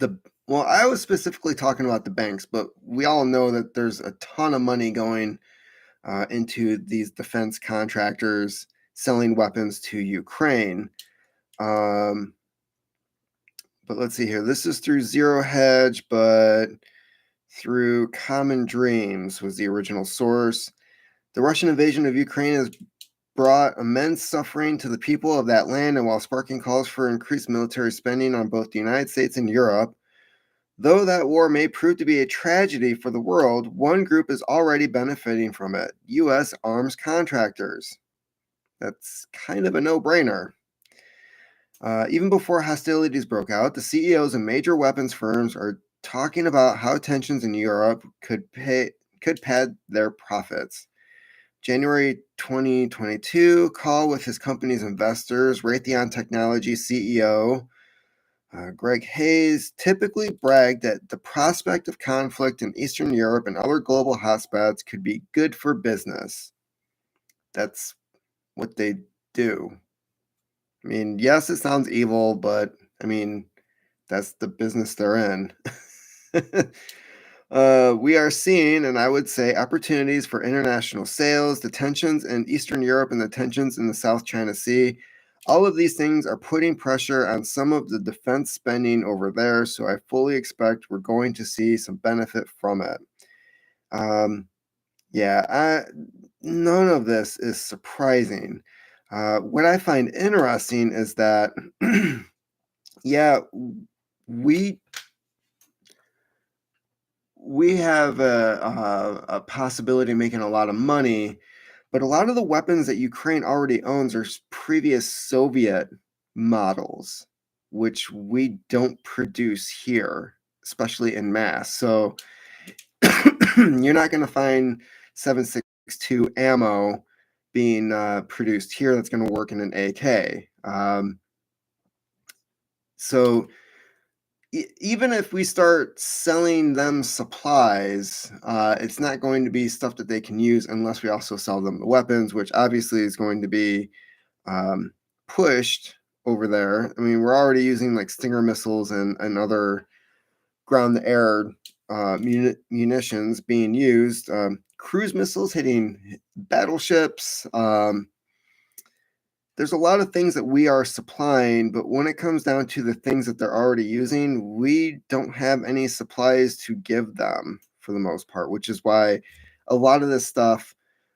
I was specifically talking about the banks, but we all know that there's a ton of money going into these defense contractors selling weapons to Ukraine. But let's see here. This is through Zero Hedge, but through Common Dreams was the original source. The Russian invasion of Ukraine has brought immense suffering to the people of that land, and while sparking calls for increased military spending on both the United States and Europe, though that war may prove to be a tragedy for the world, one group is already benefiting from it: U.S. arms contractors. That's kind of a no-brainer. Even before hostilities broke out, the CEOs of major weapons firms are talking about how tensions in Europe could pad their profits. January 2022 call with his company's investors, Raytheon Technology CEO Greg Hayes typically bragged that the prospect of conflict in Eastern Europe and other global hotspots could be good for business. That's what they do. I mean, yes, it sounds evil, but I mean, that's the business they're in. We are seeing, and I would say, opportunities for international sales, the tensions in Eastern Europe and the tensions in the South China Sea. All of these things are putting pressure on some of the defense spending over there, so I fully expect we're going to see some benefit from it. None of this is surprising. What I find interesting is that, we have a possibility of making a lot of money, but a lot of the weapons that Ukraine already owns are previous Soviet models, which we don't produce here, especially in mass. So you're not going to find 7.62 ammo being produced here that's going to work in an AK. So even if we start selling them supplies, it's not going to be stuff that they can use unless we also sell them the weapons, which obviously is going to be pushed over there. I mean, we're already using like Stinger missiles and other ground-to-air munitions being used. Cruise missiles hitting battleships. There's a lot of things that we are supplying, but when it comes down to the things that they're already using, we don't have any supplies to give them for the most part, which is why a lot of this stuff,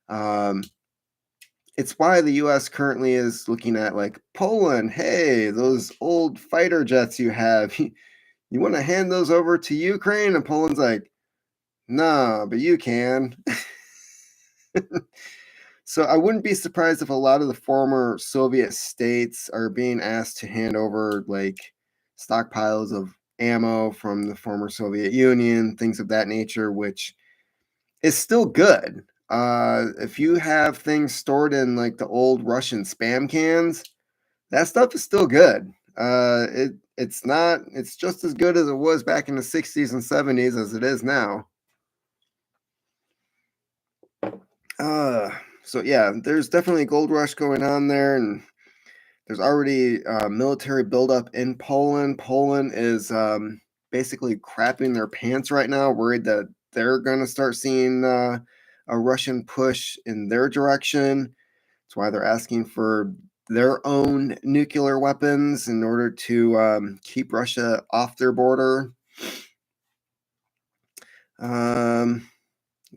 it's why the U.S. currently is looking at like Poland. Hey, those old fighter jets you have, you want to hand those over to Ukraine? And Poland's like, nah, but you can. So I wouldn't be surprised if a lot of the former Soviet states are being asked to hand over like stockpiles of ammo from the former Soviet Union, things of that nature, which is still good. If you have things stored in like the old Russian spam cans, that stuff is still good. It's not. It's just as good as it was back in the 60s and 70s as it is now. Uh, so yeah, there's definitely a gold rush going on there, and there's already military buildup in Poland. Poland is basically crapping their pants right now, worried that they're going to start seeing a Russian push in their direction. That's why they're asking for their own nuclear weapons in order to keep Russia off their border. Let's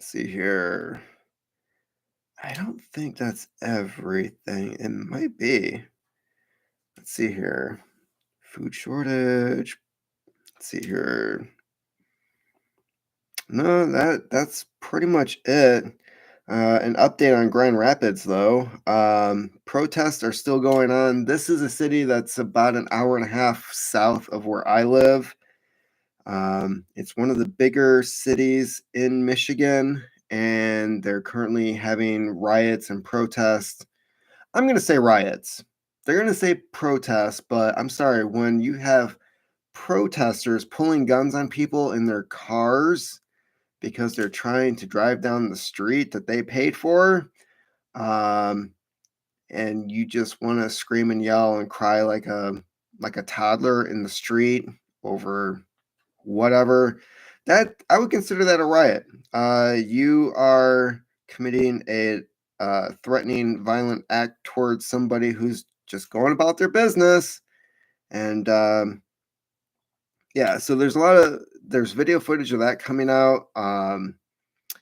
see here. I don't think that's everything. It might be. Let's see here. Food shortage. Let's see here. No, that's pretty much it. An update on Grand Rapids, though. Protests are still going on. This is a city that's about an hour and a half south of where I live. It's one of the bigger cities in Michigan, and they're currently having riots and protests. I'm going to say riots. They're going to say protests, but I'm sorry, when you have protesters pulling guns on people in their cars because they're trying to drive down the street that they paid for, um, and you just want to scream and yell and cry like a toddler in the street over whatever, that I would consider that a riot. You are committing a threatening, violent act towards somebody who's just going about their business, and yeah, so there's video footage of that coming out.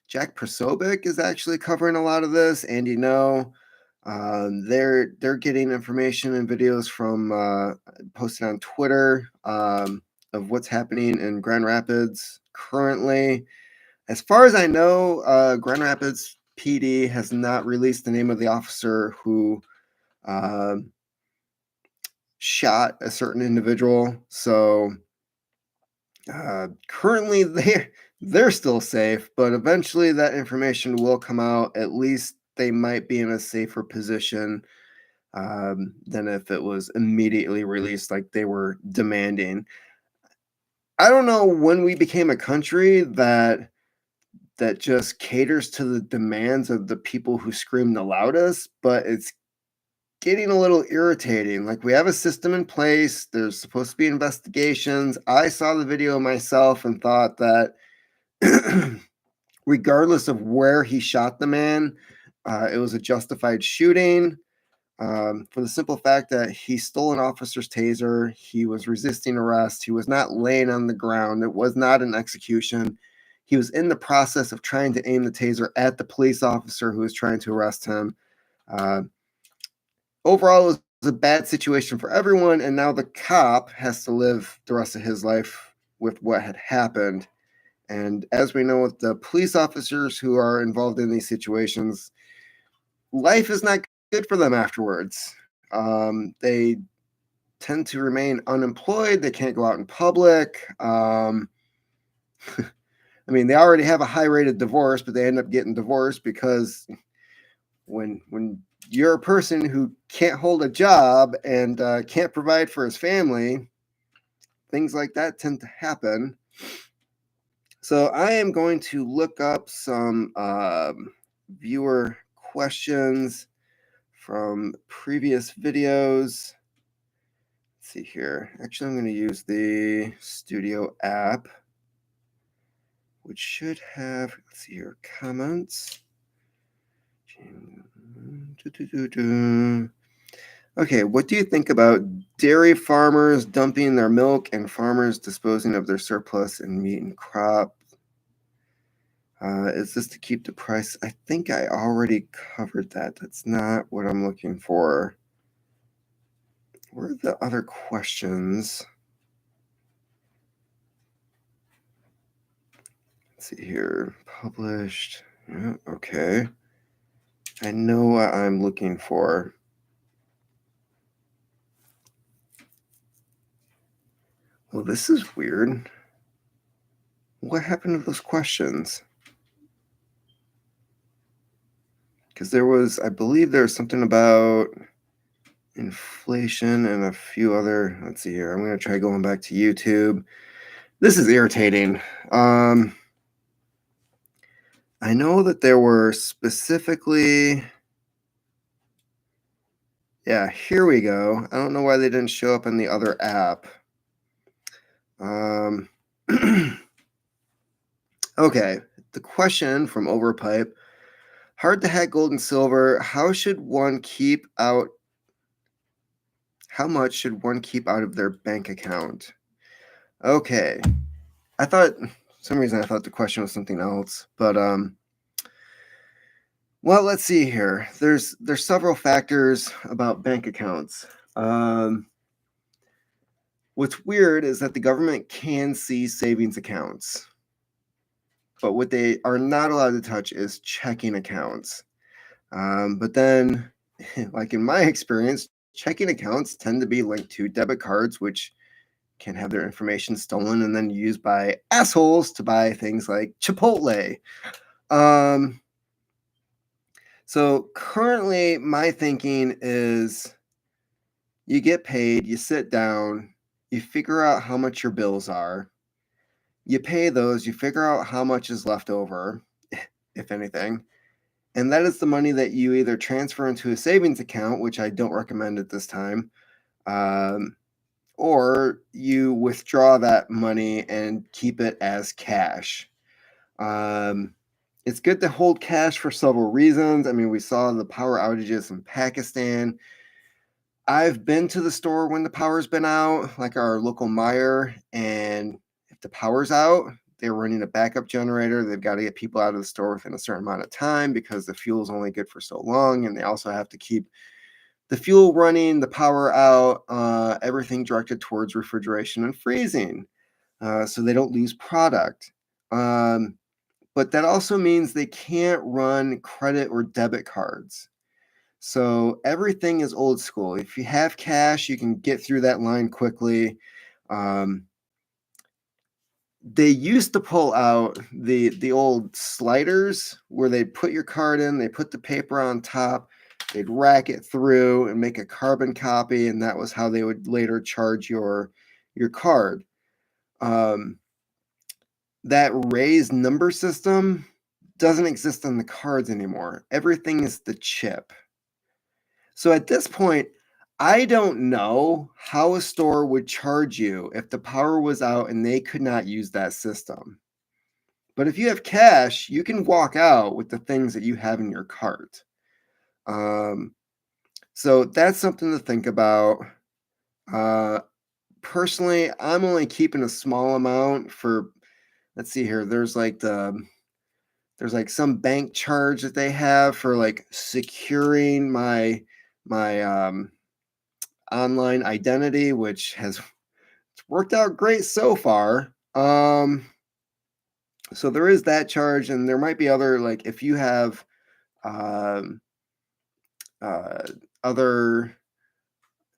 Jack Prosobic is actually covering a lot of this, and they're getting information and videos from posted on Twitter of what's happening in Grand Rapids currently. As far as I know, Grand Rapids PD has not released the name of the officer who um shot a certain individual. So currently, they're still safe, but eventually that information will come out. At least they might be in a safer position than if it was immediately released like they were demanding. I don't know when we became a country that just caters to the demands of the people who scream the loudest, but it's getting a little irritating. Like, we have a system in place, there's supposed to be investigations. I saw the video myself and thought that regardless of where he shot the man, it was a justified shooting, for the simple fact that he stole an officer's taser. He was resisting arrest. He was not laying on the ground. It was not an execution. He was in the process of trying to aim the taser at the police officer who was trying to arrest him. Uh, Overall, it was a bad situation for everyone, and now the cop has to live the rest of his life with what had happened. And as we know, with the police officers who are involved in these situations, life is not good for them afterwards. They tend to remain unemployed. They can't go out in public. I mean, they already have a high rate of divorce, but they end up getting divorced because when you're a person who can't hold a job and can't provide for his family, things like that tend to happen. So I am going to look up some viewer questions from previous videos. Let's see here. Actually, I'm going to use the Studio app, which should have, let's see here, comments. Okay, what do you think about dairy farmers dumping their milk and farmers disposing of their surplus in meat and crop? Is this to keep the price? I think I already covered that. That's not what I'm looking for. Where are the other questions? Let's see here. Published. Yeah, okay. I know what I'm looking for. Well, this is weird. What happened to those questions? Because I believe there was something about inflation and a few other. Let's see here. I'm going to try going back to YouTube. This is irritating. I know that there were specifically. Yeah, here we go. I don't know why they didn't show up in the other app. Okay, the question from Overpipe. Hard to hack gold and silver. How much should one keep out of their bank account? Okay. For some reason I thought the question was something else, but well, let's see here. There's several factors about bank accounts. What's weird is that the government can see savings accounts, but what they are not allowed to touch is checking accounts. But then, like in my experience, checking accounts tend to be linked to debit cards, which can have their information stolen and then used by assholes to buy things like Chipotle. So currently, my thinking is you get paid, you sit down, you figure out how much your bills are, you pay those, you figure out how much is left over, if anything, and that is the money that you either transfer into a savings account, which I don't recommend at this time, or you withdraw that money and keep it as cash. It's good to hold cash for several reasons. I mean, we saw the power outages in Pakistan. I've been to the store when the power's been out, like our local Meijer, and if the power's out, they're running a backup generator. They've got to get people out of the store within a certain amount of time because the fuel is only good for so long, and they also have to keep the fuel running, the power out, everything directed towards refrigeration and freezing, so they don't lose product. But that also means they can't run credit or debit cards. So everything is old school. If you have cash, you can get through that line quickly. They used to pull out the old sliders where they put your card in, they put the paper on top, they'd rack it through and make a carbon copy, and that was how they would later charge your card. That raised number system doesn't exist on the cards anymore. Everything is the chip. So at this point, I don't know how a store would charge you if the power was out and they could not use that system. But if you have cash, you can walk out with the things that you have in your cart. So that's something to think about. Personally, I'm only keeping a small amount for, let's see here, there's like some bank charge that they have for like securing my online identity, which has worked out great so far. So there is that charge, and there might be other, like if you have um, other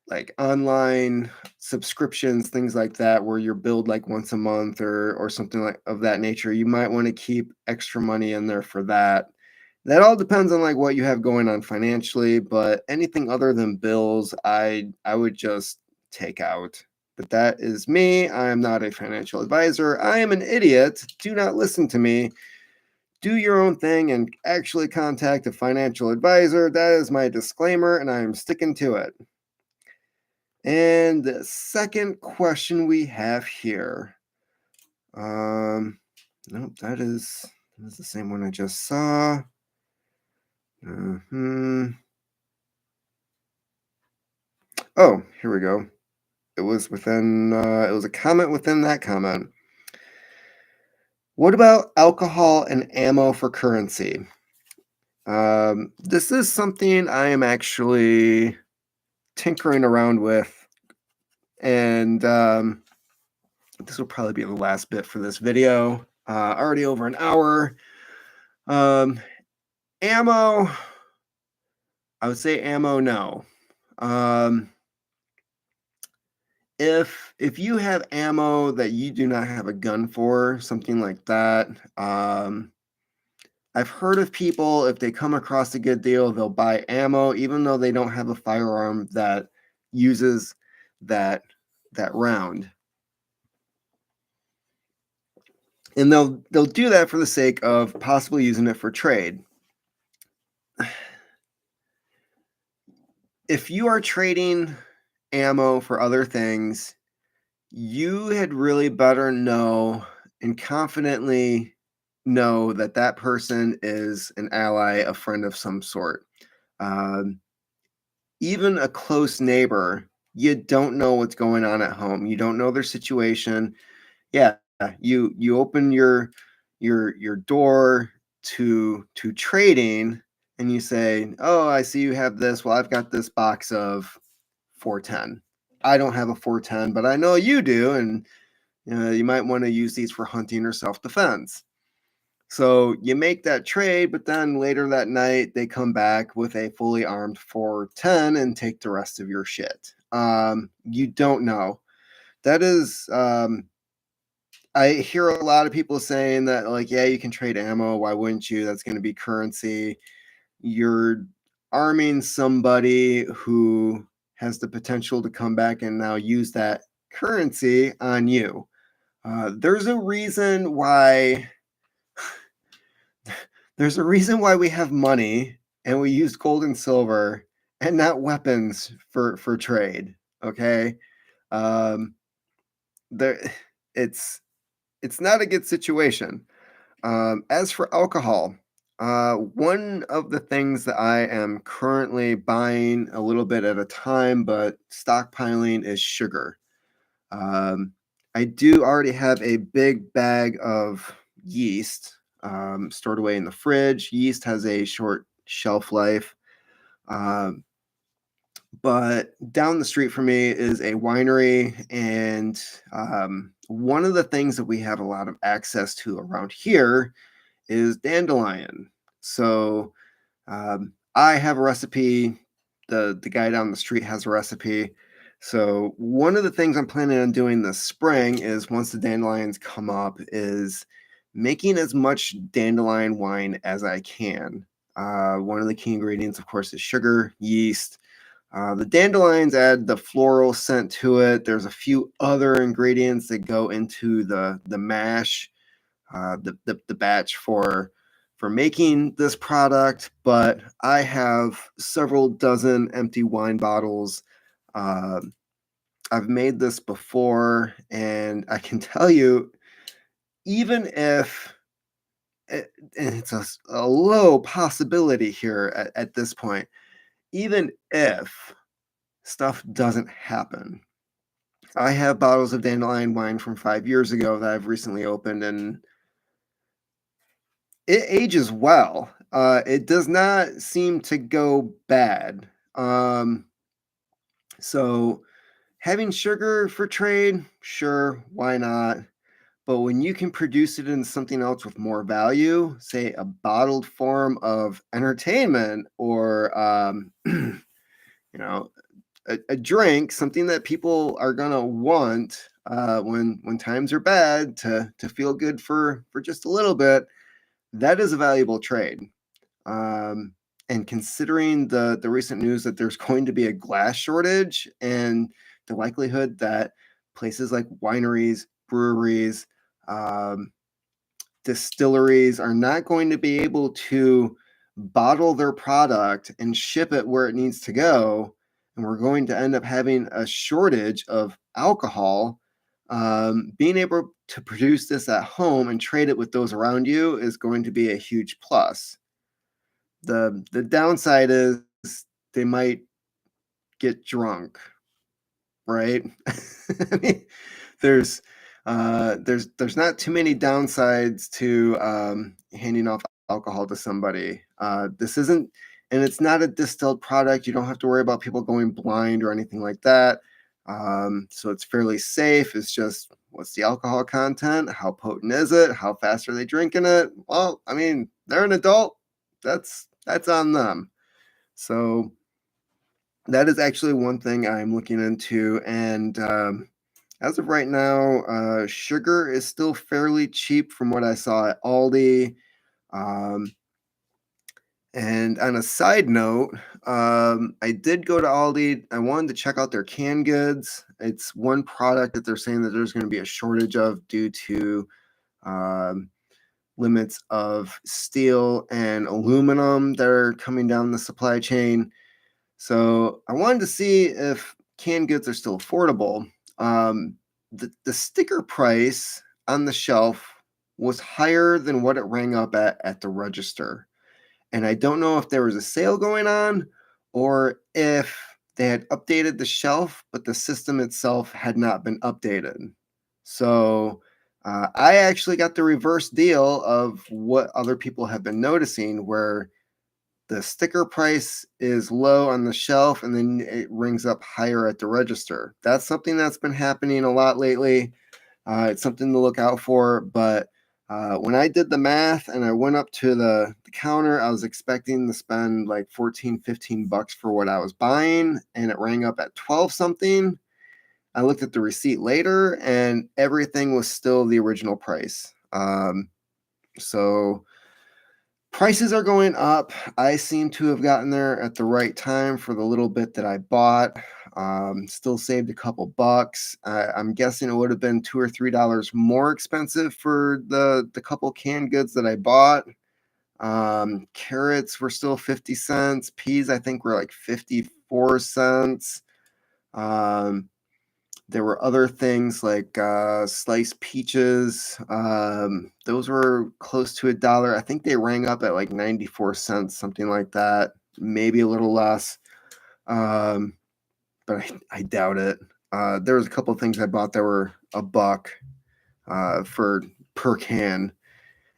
like online subscriptions, things like that, where you're billed like once a month or something like of that nature, you might want to keep extra money in there for that. That all depends on like what you have going on financially, but anything other than bills, I would just take out. But that is me. I am not a financial advisor. I am an idiot. Do not listen to me. Do your own thing and actually contact a financial advisor. That is my disclaimer, and I am sticking to it. And the second question we have here. Nope, that is the same one I just saw. Oh, here we go. It was a comment within that comment. What about alcohol and ammo for currency? This is something I am actually tinkering around with, and this will probably be the last bit for this video. Already over an hour. Ammo, I would say ammo, no. if you have ammo that you do not have a gun for, something like that, I've heard of people, if they come across a good deal, they'll buy ammo even though they don't have a firearm that uses that that round. And they'll do that for the sake of possibly using it for trade. If you are trading ammo for other things, you had really better know and confidently know that that person is an ally, a friend of some sort. Um, Even a close neighbor, you don't know what's going on at home. You don't know their situation. Yeah, you open your door to trading, and you say, "Oh, I see you have this. Well, I've got this box of 410. I don't have a 410, but I know you do, and you might want to use these for hunting or self-defense." So you make that trade, but then later that night they come back with a fully armed 410 and take the rest of your shit. You don't know. That is, I hear a lot of people saying that, like, yeah, you can trade ammo. Why wouldn't you? That's going to be currency. You're arming somebody who has the potential to come back and now use that currency on you. There's a reason why there's a reason why we have money and we use gold and silver and not weapons for trade. Okay, um, there, it's it's not a good situation. As for alcohol, one of the things that I am currently buying a little bit at a time, but stockpiling is sugar. Um, I do already have a big bag of yeast stored away in the fridge. Yeast has a short shelf life. Um, but down the street from me is a winery, and one of the things that we have a lot of access to around here is dandelion. So I have a recipe. The guy down the street has a recipe. So one of the things I'm planning on doing this spring is, once the dandelions come up, is making as much dandelion wine as I can. One of the key ingredients, of course, is sugar, yeast. The dandelions add the floral scent to it. There's a few other ingredients that go into the mash, the batch for making this product, but I have several dozen empty wine bottles. Uh, I've made this before, and I can tell you, even if and it's a low possibility here at this point, even if stuff doesn't happen, I have bottles of dandelion wine from 5 years ago that I've recently opened, and it ages well. It does not seem to go bad. So having sugar for trade, sure, why not? But when you can produce it into something else with more value, say a bottled form of entertainment, or know, a drink, something that people are gonna want when times are bad, to feel good for just a little bit, that is a valuable trade. Um, and considering the recent news that there's going to be a glass shortage, and the likelihood that places like wineries, breweries, um, distilleries are not going to be able to bottle their product and ship it where it needs to go, and we're going to end up having a shortage of alcohol. Being able to produce this at home and trade it with those around you is going to be a huge plus. The downside is they might get drunk, right? I mean, there's there's not too many downsides to handing off alcohol to somebody. This isn't, and it's not a distilled product. You don't have to worry about people going blind or anything like that. So it's fairly safe. It's just, what's the alcohol content? How potent is it? How fast are they drinking it? Well, I mean, they're an adult. That's on them. So that is actually one thing I'm looking into. And as of right now, sugar is still fairly cheap from what I saw at Aldi. Um, and on a side note, I did go to Aldi. I wanted to check out their canned goods. It's one product that they're saying that there's going to be a shortage of due to um, limits of steel and aluminum that are coming down the supply chain. So I wanted to see if canned goods are still affordable. The sticker price on the shelf was higher than what it rang up at the register. And I don't know if there was a sale going on or if they had updated the shelf, but the system itself had not been updated. So I actually got the reverse deal of what other people have been noticing, where the sticker price is low on the shelf and then it rings up higher at the register. That's something that's been happening a lot lately. It's something to look out for. But when I did the math and I went up to the counter, I was expecting to spend like 14, 15 bucks for what I was buying, and it rang up at 12 something. I looked at the receipt later and everything was still the original price. So prices are going up. I seem to have gotten there at the right time for the little bit that I bought. Still saved a couple bucks. I'm guessing it would have been $2 or $3 more expensive for the couple canned goods that I bought. Carrots were still 50 cents. Peas, I think, were like 54 cents. There were other things like sliced peaches. Those were close to $1. I think they rang up at like 94 cents, something like that, maybe a little less. But I doubt it. There was a couple of things I bought that were $1 for per can.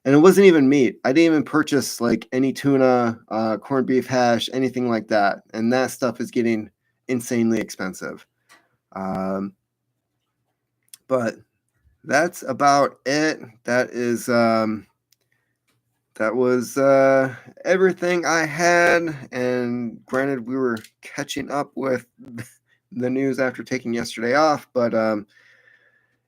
And it wasn't even meat. I didn't even purchase like any tuna, corned beef hash, anything like that. And that stuff is getting insanely expensive. But that's about it. That was everything I had. And granted, we were catching up with the news after taking yesterday off, but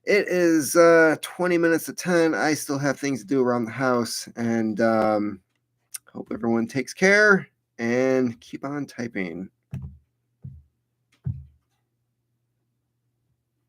it is 20 minutes to 10. I still have things to do around the house, and hope everyone takes care and keep on typing.